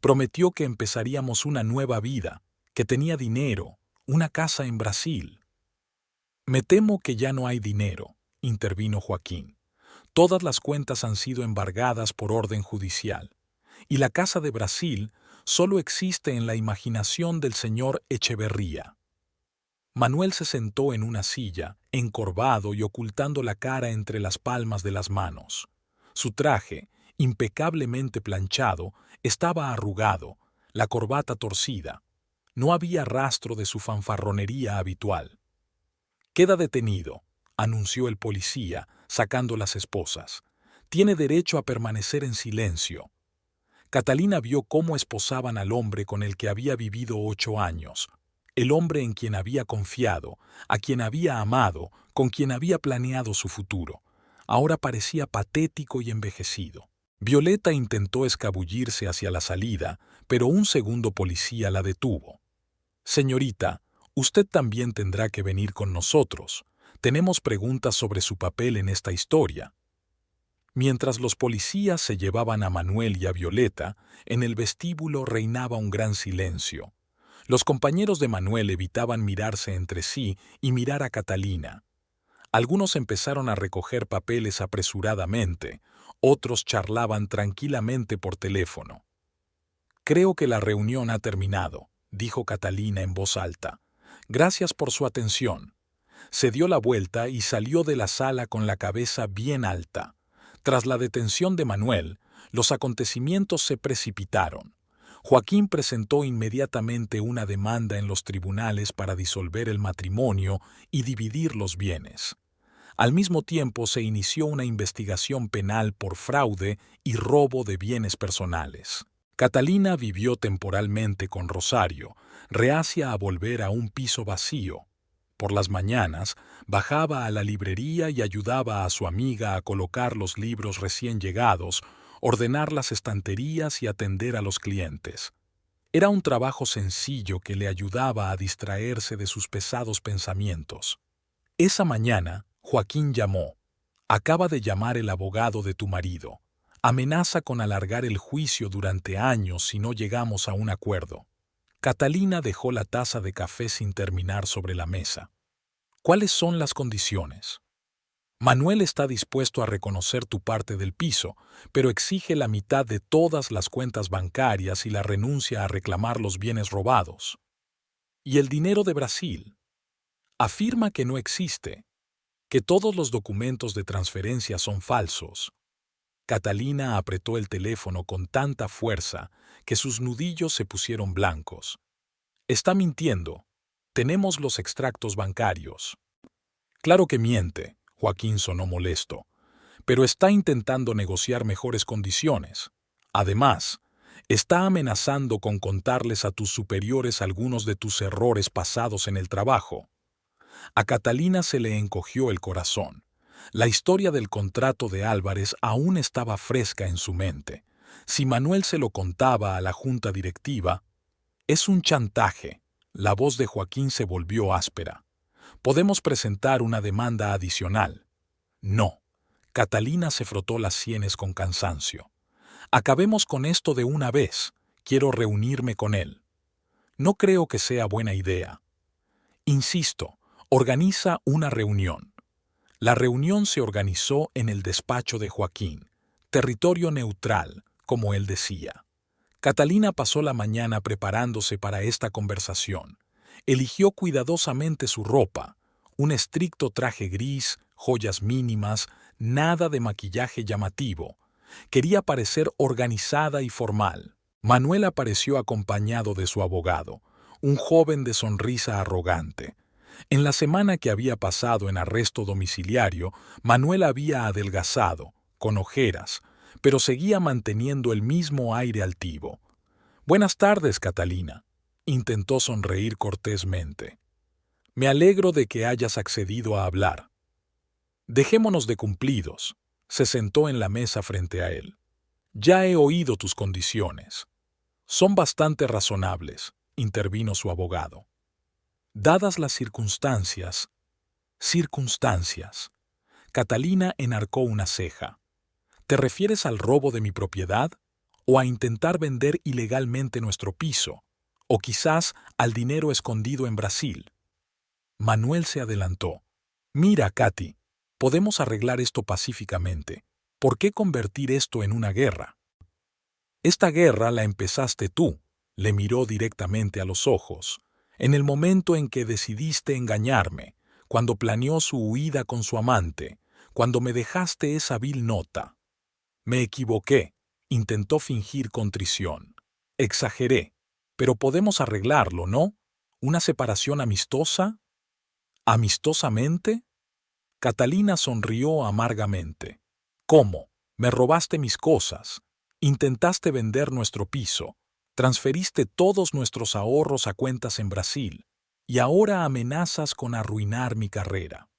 Prometió que empezaríamos una nueva vida, que tenía dinero, una casa en Brasil. Me temo que ya no hay dinero, intervino Joaquín. Todas las cuentas han sido embargadas por orden judicial, y la casa de Brasil solo existe en la imaginación del señor Echeverría. Manuel se sentó en una silla, encorvado y ocultando la cara entre las palmas de las manos. Su traje, impecablemente planchado, estaba arrugado, la corbata torcida. No había rastro de su fanfarronería habitual. Queda detenido, anunció el policía, sacando las esposas. Tiene derecho a permanecer en silencio. Catalina vio cómo esposaban al hombre con el que había vivido 8 años, el hombre en quien había confiado, a quien había amado, con quien había planeado su futuro. Ahora parecía patético y envejecido. Violeta intentó escabullirse hacia la salida, pero un segundo policía la detuvo. Señorita, usted también tendrá que venir con nosotros. Tenemos preguntas sobre su papel en esta historia. Mientras los policías se llevaban a Manuel y a Violeta, en el vestíbulo reinaba un gran silencio. Los compañeros de Manuel evitaban mirarse entre sí y mirar a Catalina. Algunos empezaron a recoger papeles apresuradamente, otros charlaban tranquilamente por teléfono. Creo que la reunión ha terminado, dijo Catalina en voz alta. Gracias por su atención. Se dio la vuelta y salió de la sala con la cabeza bien alta. Tras la detención de Manuel, los acontecimientos se precipitaron. Joaquín presentó inmediatamente una demanda en los tribunales para disolver el matrimonio y dividir los bienes. Al mismo tiempo se inició una investigación penal por fraude y robo de bienes personales. Catalina vivió temporalmente con Rosario, reacia a volver a un piso vacío. Por las mañanas, bajaba a la librería y ayudaba a su amiga a colocar los libros recién llegados, ordenar las estanterías y atender a los clientes. Era un trabajo sencillo que le ayudaba a distraerse de sus pesados pensamientos. Esa mañana, Joaquín llamó. Acaba de llamar el abogado de tu marido. Amenaza con alargar el juicio durante años si no llegamos a un acuerdo. Catalina dejó la taza de café sin terminar sobre la mesa. ¿Cuáles son las condiciones? Manuel está dispuesto a reconocer tu parte del piso, pero exige la mitad de todas las cuentas bancarias y la renuncia a reclamar los bienes robados. ¿Y el dinero de Brasil? Afirma que no existe, que todos los documentos de transferencia son falsos. Catalina apretó el teléfono con tanta fuerza que sus nudillos se pusieron blancos. Está mintiendo. Tenemos los extractos bancarios. Claro que miente, Joaquín sonó molesto, pero está intentando negociar mejores condiciones. Además, está amenazando con contarles a tus superiores algunos de tus errores pasados en el trabajo. A Catalina se le encogió el corazón. La historia del contrato de Álvarez aún estaba fresca en su mente. Si Manuel se lo contaba a la junta directiva, es un chantaje. La voz de Joaquín se volvió áspera. Podemos presentar una demanda adicional. No. Catalina se frotó las sienes con cansancio. Acabemos con esto de una vez. Quiero reunirme con él. No creo que sea buena idea. Insisto, organiza una reunión. La reunión se organizó en el despacho de Joaquín, territorio neutral, como él decía. Catalina pasó la mañana preparándose para esta conversación. Eligió cuidadosamente su ropa, un estricto traje gris, joyas mínimas, nada de maquillaje llamativo. Quería parecer organizada y formal. Manuel apareció acompañado de su abogado, un joven de sonrisa arrogante. En la semana que había pasado en arresto domiciliario, Manuel había adelgazado, con ojeras, pero seguía manteniendo el mismo aire altivo. «Buenas tardes, Catalina», intentó sonreír cortésmente. «Me alegro de que hayas accedido a hablar». «Dejémonos de cumplidos», se sentó en la mesa frente a él. «Ya he oído tus condiciones». «Son bastante razonables», intervino su abogado. Dadas las circunstancias. Catalina enarcó una ceja. ¿Te refieres al robo de mi propiedad? ¿O a intentar vender ilegalmente nuestro piso? ¿O quizás al dinero escondido en Brasil? Manuel se adelantó. Mira, Katy, podemos arreglar esto pacíficamente. ¿Por qué convertir esto en una guerra? Esta guerra la empezaste tú, le miró directamente a los ojos. En el momento en que decidiste engañarme, cuando planeó su huida con su amante, cuando me dejaste esa vil nota. Me equivoqué, intentó fingir contrición. Exageré, pero podemos arreglarlo, ¿no? ¿Una separación amistosa? ¿Amistosamente? Catalina sonrió amargamente. ¿Cómo? Me robaste mis cosas. Intentaste vender nuestro piso. Transferiste todos nuestros ahorros a cuentas en Brasil y ahora amenazas con arruinar mi carrera.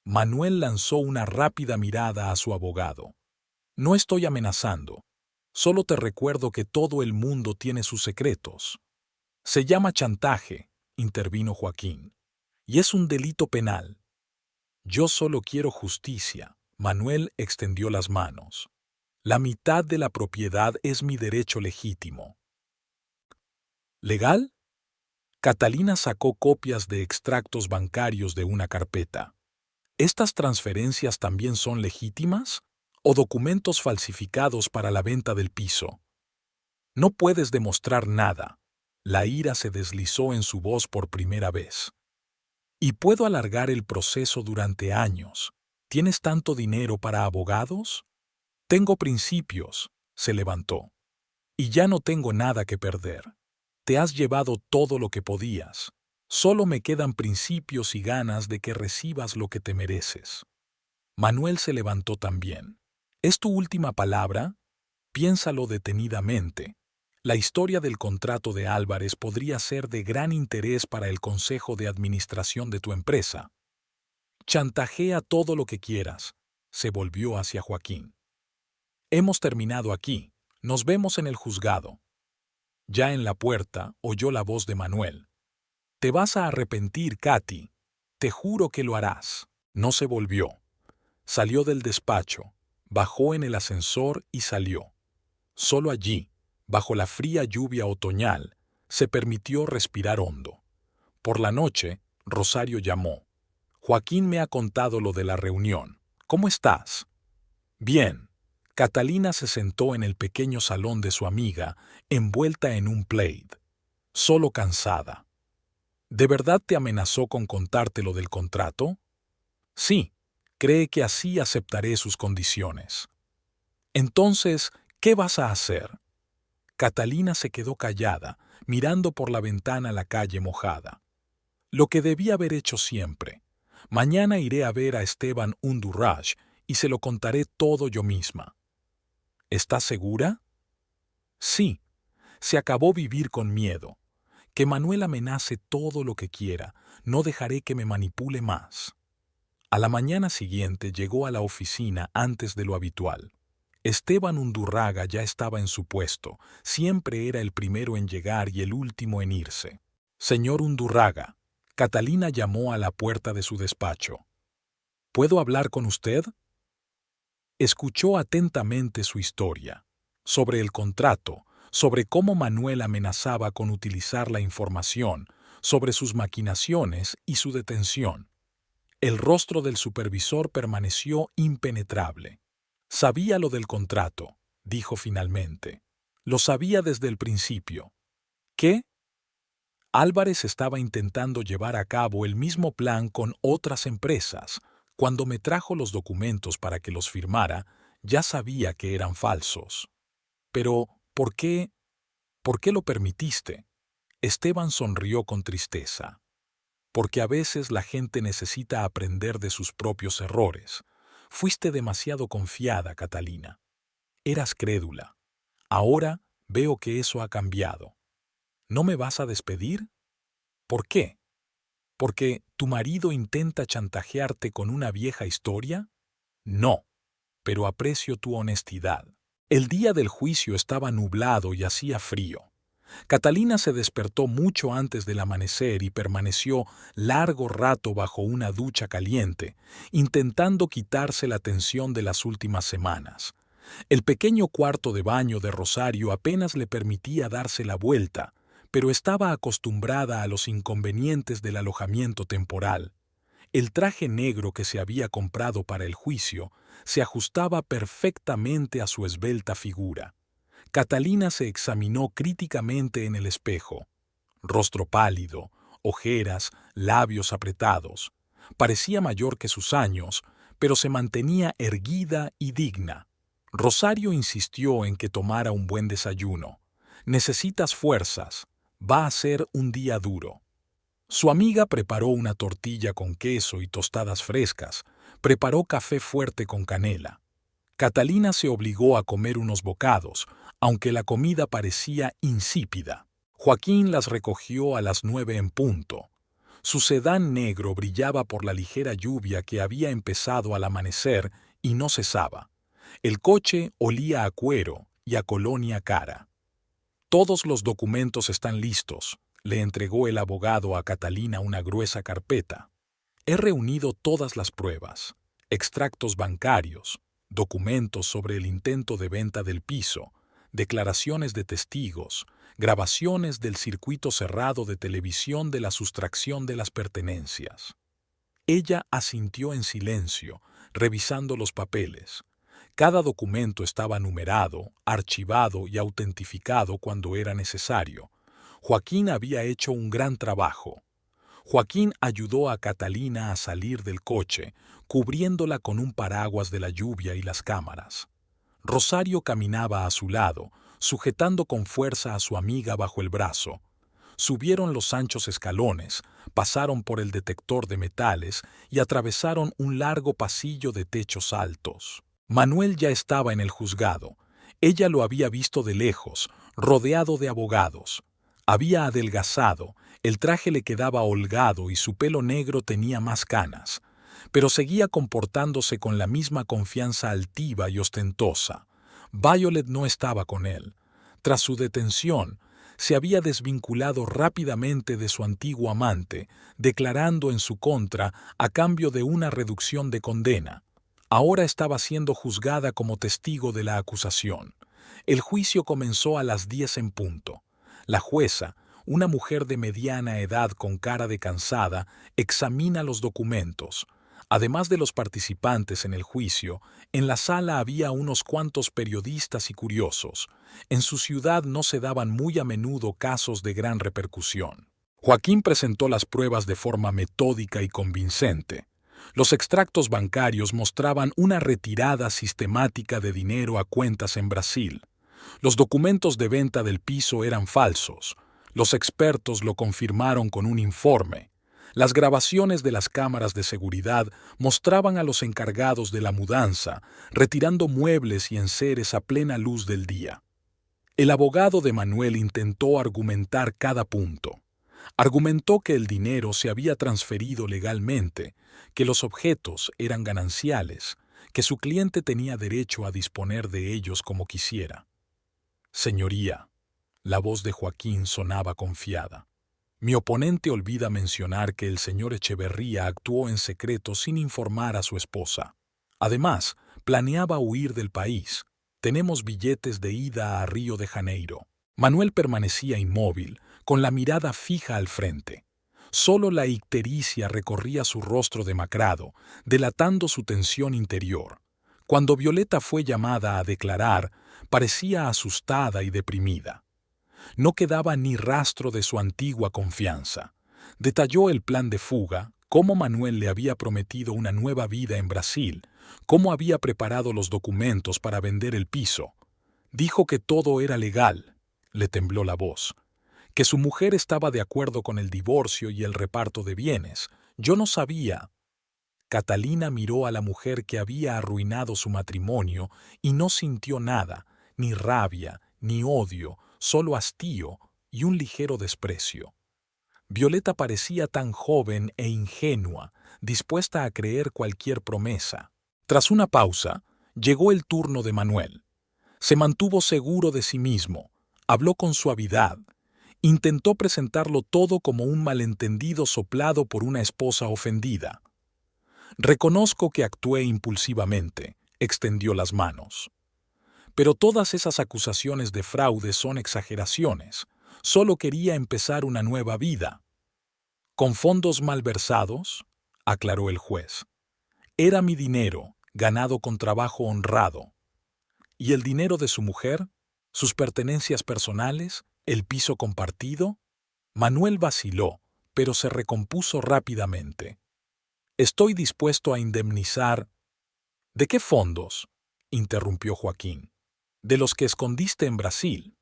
Manuel lanzó una rápida mirada a su abogado. No estoy amenazando. Solo te recuerdo que todo el mundo tiene sus secretos. Se llama chantaje, intervino Joaquín, y es un delito penal. Yo solo quiero justicia. Manuel extendió las manos. La mitad de la propiedad es mi derecho legítimo. ¿Legal? Catalina sacó copias de extractos bancarios de una carpeta. ¿Estas transferencias también son legítimas? ¿O documentos falsificados para la venta del piso? No puedes demostrar nada. La ira se deslizó en su voz por primera vez. Y puedo alargar el proceso durante años. ¿Tienes tanto dinero para abogados? Tengo principios, se levantó. Y ya no tengo nada que perder. Te has llevado todo lo que podías. Solo me quedan principios y ganas de que recibas lo que te mereces. Manuel se levantó también. ¿Es tu última palabra? Piénsalo detenidamente. La historia del contrato de Álvarez podría ser de gran interés para el consejo de administración de tu empresa. Chantajea todo lo que quieras, se volvió hacia Joaquín. Hemos terminado aquí. Nos vemos en el juzgado. Ya en la puerta oyó la voz de Manuel. Te vas a arrepentir, Katy. Te juro que lo harás. No se volvió. Salió del despacho, bajó en el ascensor y salió. Solo allí, bajo la fría lluvia otoñal, se permitió respirar hondo. Por la noche, Rosario llamó. Joaquín me ha contado lo de la reunión. ¿Cómo estás? Bien. Catalina se sentó en el pequeño salón de su amiga, envuelta en un plaid. Solo cansada. ¿De verdad te amenazó con contarte lo del contrato? Sí. Cree que así aceptaré sus condiciones. Entonces, ¿qué vas a hacer? Catalina se quedó callada, mirando por la ventana la calle mojada. Lo que debía haber hecho siempre. Mañana iré a ver a Esteban Undurrash y se lo contaré todo yo misma. ¿Estás segura? Sí. Se acabó vivir con miedo. Que Manuel amenace todo lo que quiera. No dejaré que me manipule más. A la mañana siguiente llegó a la oficina antes de lo habitual. Esteban Undurraga ya estaba en su puesto. Siempre era el primero en llegar y el último en irse. Señor Undurraga, Catalina llamó a la puerta de su despacho. ¿Puedo hablar con usted? Escuchó atentamente su historia, sobre el contrato, sobre cómo Manuel amenazaba con utilizar la información, sobre sus maquinaciones y su detención. El rostro del supervisor permaneció impenetrable. Sabía lo del contrato, dijo finalmente. Lo sabía desde el principio. ¿Qué? Álvarez estaba intentando llevar a cabo el mismo plan con otras empresas. Cuando me trajo los documentos para que los firmara, ya sabía que eran falsos. Pero, ¿por qué? ¿Por qué lo permitiste? Esteban sonrió con tristeza. Porque a veces la gente necesita aprender de sus propios errores. Fuiste demasiado confiada, Catalina. Eras crédula. Ahora veo que eso ha cambiado. ¿No me vas a despedir? ¿Por qué? ¿Porque tu marido intenta chantajearte con una vieja historia? No, pero aprecio tu honestidad. El día del juicio estaba nublado y hacía frío. Catalina se despertó mucho antes del amanecer y permaneció largo rato bajo una ducha caliente, intentando quitarse la tensión de las últimas semanas. El pequeño cuarto de baño de Rosario apenas le permitía darse la vuelta, pero estaba acostumbrada a los inconvenientes del alojamiento temporal. El traje negro que se había comprado para el juicio se ajustaba perfectamente a su esbelta figura. Catalina se examinó críticamente en el espejo. Rostro pálido, ojeras, labios apretados. Parecía mayor que sus años, pero se mantenía erguida y digna. Rosario insistió en que tomara un buen desayuno. Necesitas fuerzas. Va a ser un día duro. Su amiga preparó una tortilla con queso y tostadas frescas. Preparó café fuerte con canela. Catalina se obligó a comer unos bocados, aunque la comida parecía insípida. Joaquín las recogió a las 9 en punto. Su sedán negro brillaba por la ligera lluvia que había empezado al amanecer y no cesaba. El coche olía a cuero y a colonia cara. Todos los documentos están listos, le entregó el abogado a Catalina una gruesa carpeta. He reunido todas las pruebas, extractos bancarios, documentos sobre el intento de venta del piso, declaraciones de testigos, grabaciones del circuito cerrado de televisión de la sustracción de las pertenencias. Ella asintió en silencio, revisando los papeles. Cada documento estaba numerado, archivado y autentificado cuando era necesario. Joaquín había hecho un gran trabajo. Joaquín ayudó a Catalina a salir del coche, cubriéndola con un paraguas de la lluvia y las cámaras. Rosario caminaba a su lado, sujetando con fuerza a su amiga bajo el brazo. Subieron los anchos escalones, pasaron por el detector de metales y atravesaron un largo pasillo de techos altos. Manuel ya estaba en el juzgado. Ella lo había visto de lejos, rodeado de abogados. Había adelgazado, el traje le quedaba holgado y su pelo negro tenía más canas, pero seguía comportándose con la misma confianza altiva y ostentosa. Violet no estaba con él. Tras su detención, se había desvinculado rápidamente de su antiguo amante, declarando en su contra a cambio de una reducción de condena. Ahora estaba siendo juzgada como testigo de la acusación. El juicio comenzó a las 10 en punto. La jueza, una mujer de mediana edad con cara de cansada, examina los documentos. Además de los participantes en el juicio, en la sala había unos cuantos periodistas y curiosos. En su ciudad no se daban muy a menudo casos de gran repercusión. Joaquín presentó las pruebas de forma metódica y convincente. Los extractos bancarios mostraban una retirada sistemática de dinero a cuentas en Brasil. Los documentos de venta del piso eran falsos. Los expertos lo confirmaron con un informe. Las grabaciones de las cámaras de seguridad mostraban a los encargados de la mudanza retirando muebles y enseres a plena luz del día. El abogado de Manuel intentó argumentar cada punto. Argumentó que el dinero se había transferido legalmente, que los objetos eran gananciales, que su cliente tenía derecho a disponer de ellos como quisiera. Señoría, la voz de Joaquín sonaba confiada. Mi oponente olvida mencionar que el señor Echeverría actuó en secreto sin informar a su esposa. Además, planeaba huir del país. Tenemos billetes de ida a Río de Janeiro. Manuel permanecía inmóvil, con la mirada fija al frente. Solo la ictericia recorría su rostro demacrado, delatando su tensión interior. Cuando Violeta fue llamada a declarar, parecía asustada y deprimida. No quedaba ni rastro de su antigua confianza. Detalló el plan de fuga, cómo Manuel le había prometido una nueva vida en Brasil, cómo había preparado los documentos para vender el piso. Dijo que todo era legal. Le tembló la voz. Que su mujer estaba de acuerdo con el divorcio y el reparto de bienes. Yo no sabía. Catalina miró a la mujer que había arruinado su matrimonio y no sintió nada, ni rabia, ni odio, solo hastío y un ligero desprecio. Violeta parecía tan joven e ingenua, dispuesta a creer cualquier promesa. Tras una pausa, llegó el turno de Manuel. Se mantuvo seguro de sí mismo, habló con suavidad, intentó presentarlo todo como un malentendido soplado por una esposa ofendida. Reconozco que actué impulsivamente, extendió las manos. Pero todas esas acusaciones de fraude son exageraciones. Solo quería empezar una nueva vida. ¿Con fondos malversados?, aclaró el juez. Era mi dinero, ganado con trabajo honrado. ¿Y el dinero de su mujer? ¿Sus pertenencias personales? ¿El piso compartido? Manuel vaciló, pero se recompuso rápidamente. Estoy dispuesto a indemnizar. ¿De qué fondos?, interrumpió Joaquín. De los que escondiste en Brasil.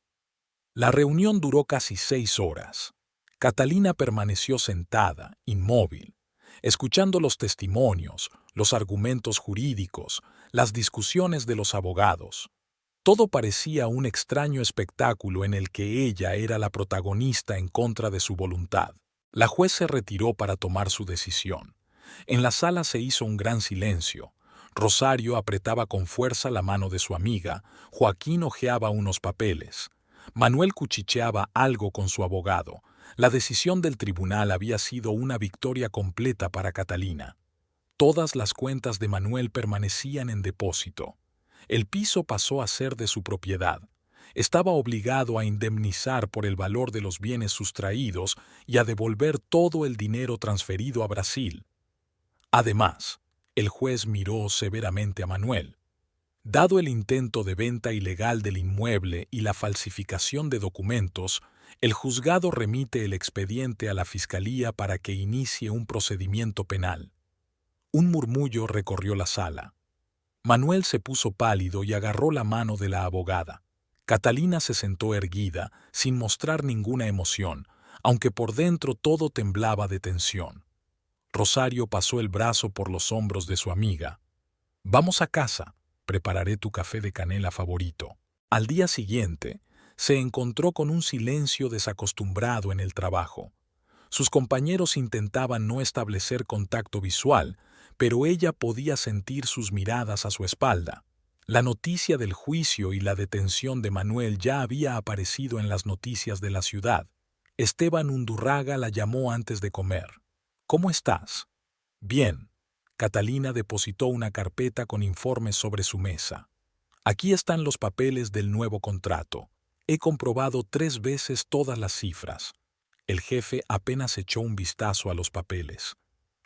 La reunión duró casi 6 horas. Catalina permaneció sentada, inmóvil, escuchando los testimonios, los argumentos jurídicos, las discusiones de los abogados. Todo parecía un extraño espectáculo en el que ella era la protagonista en contra de su voluntad. La juez se retiró para tomar su decisión. En la sala se hizo un gran silencio. Rosario apretaba con fuerza la mano de su amiga, Joaquín hojeaba unos papeles. Manuel cuchicheaba algo con su abogado. La decisión del tribunal había sido una victoria completa para Catalina. Todas las cuentas de Manuel permanecían en depósito. El piso pasó a ser de su propiedad. Estaba obligado a indemnizar por el valor de los bienes sustraídos y a devolver todo el dinero transferido a Brasil. Además, el juez miró severamente a Manuel. Dado el intento de venta ilegal del inmueble y la falsificación de documentos, el juzgado remite el expediente a la Fiscalía para que inicie un procedimiento penal. Un murmullo recorrió la sala. Manuel se puso pálido y agarró la mano de la abogada. Catalina se sentó erguida, sin mostrar ninguna emoción, aunque por dentro todo temblaba de tensión. Rosario pasó el brazo por los hombros de su amiga. «Vamos a casa, prepararé tu café de canela favorito». Al día siguiente, se encontró con un silencio desacostumbrado en el trabajo. Sus compañeros intentaban no establecer contacto visual, pero ella podía sentir sus miradas a su espalda. La noticia del juicio y la detención de Manuel ya había aparecido en las noticias de la ciudad. Esteban Undurraga la llamó antes de comer. ¿Cómo estás? Bien. Catalina depositó una carpeta con informes sobre su mesa. Aquí están los papeles del nuevo contrato. He comprobado 3 veces todas las cifras. El jefe apenas echó un vistazo a los papeles.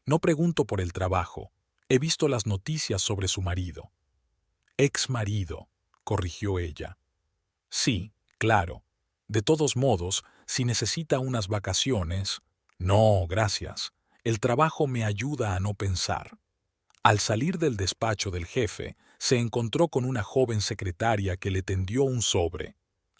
No pregunto por el trabajo. He visto las noticias sobre su marido. Ex marido, corrigió ella. Sí, claro. De todos modos, si necesita unas vacaciones... No, gracias. El trabajo me ayuda a no pensar. Al salir del despacho del jefe, se encontró con una joven secretaria que le tendió un sobre.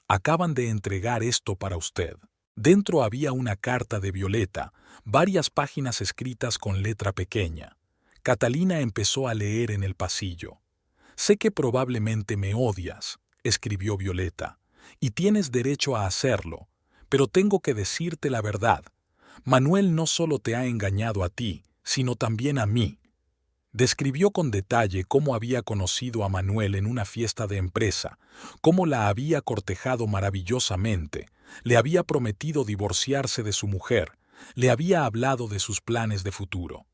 Acaban de entregar esto para usted. Dentro había una carta de Violeta, varias páginas escritas con letra pequeña. Catalina empezó a leer en el pasillo. Sé que probablemente me odias, escribió Violeta, y tienes derecho a hacerlo, pero tengo que decirte la verdad. Manuel no solo te ha engañado a ti, sino también a mí. Describió con detalle cómo había conocido a Manuel en una fiesta de empresa, cómo la había cortejado maravillosamente, le había prometido divorciarse de su mujer, le había hablado de sus planes de futuro.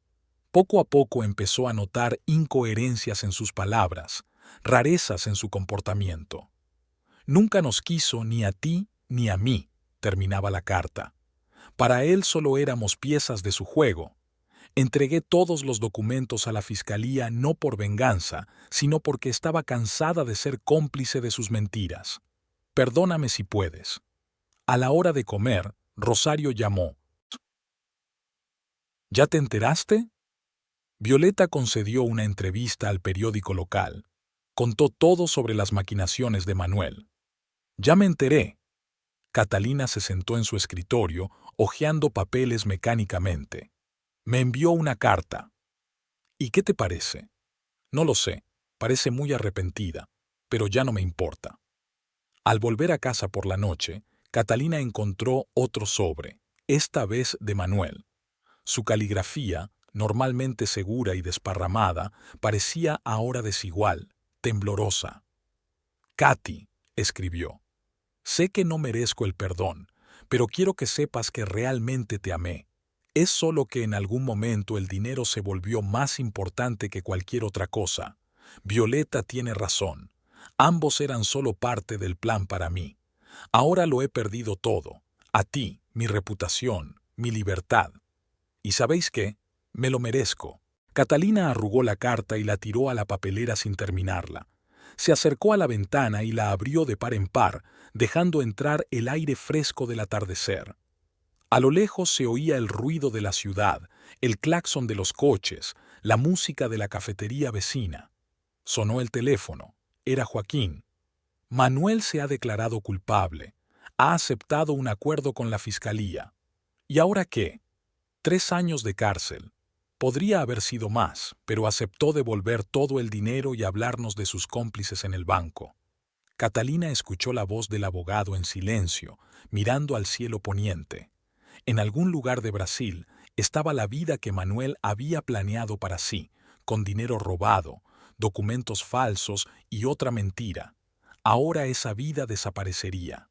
Poco a poco empezó a notar incoherencias en sus palabras, rarezas en su comportamiento. Nunca nos quiso ni a ti ni a mí, terminaba la carta. Para él solo éramos piezas de su juego. Entregué todos los documentos a la fiscalía no por venganza, sino porque estaba cansada de ser cómplice de sus mentiras. Perdóname si puedes. A la hora de comer, Rosario llamó. ¿Ya te enteraste? Violeta concedió una entrevista al periódico local. Contó todo sobre las maquinaciones de Manuel. Ya me enteré. Catalina se sentó en su escritorio, hojeando papeles mecánicamente. Me envió una carta. ¿Y qué te parece? No lo sé, parece muy arrepentida, pero ya no me importa. Al volver a casa por la noche, Catalina encontró otro sobre, esta vez de Manuel. Su caligrafía, normalmente segura y desparramada, parecía ahora desigual, temblorosa. Katy, escribió, sé que no merezco el perdón, pero quiero que sepas que realmente te amé. Es solo que en algún momento el dinero se volvió más importante que cualquier otra cosa. Violeta tiene razón. Ambos eran solo parte del plan para mí. Ahora lo he perdido todo. A ti, mi reputación, mi libertad. ¿Y sabéis qué? Me lo merezco. Catalina arrugó la carta y la tiró a la papelera sin terminarla. Se acercó a la ventana y la abrió de par en par, dejando entrar el aire fresco del atardecer. A lo lejos se oía el ruido de la ciudad, el claxon de los coches, la música de la cafetería vecina. Sonó el teléfono. Era Joaquín. Manuel se ha declarado culpable. Ha aceptado un acuerdo con la fiscalía. ¿Y ahora qué? 3 años de cárcel. Podría haber sido más, pero aceptó devolver todo el dinero y hablarnos de sus cómplices en el banco. Catalina escuchó la voz del abogado en silencio, mirando al cielo poniente. En algún lugar de Brasil estaba la vida que Manuel había planeado para sí, con dinero robado, documentos falsos y otra mentira. Ahora esa vida desaparecería.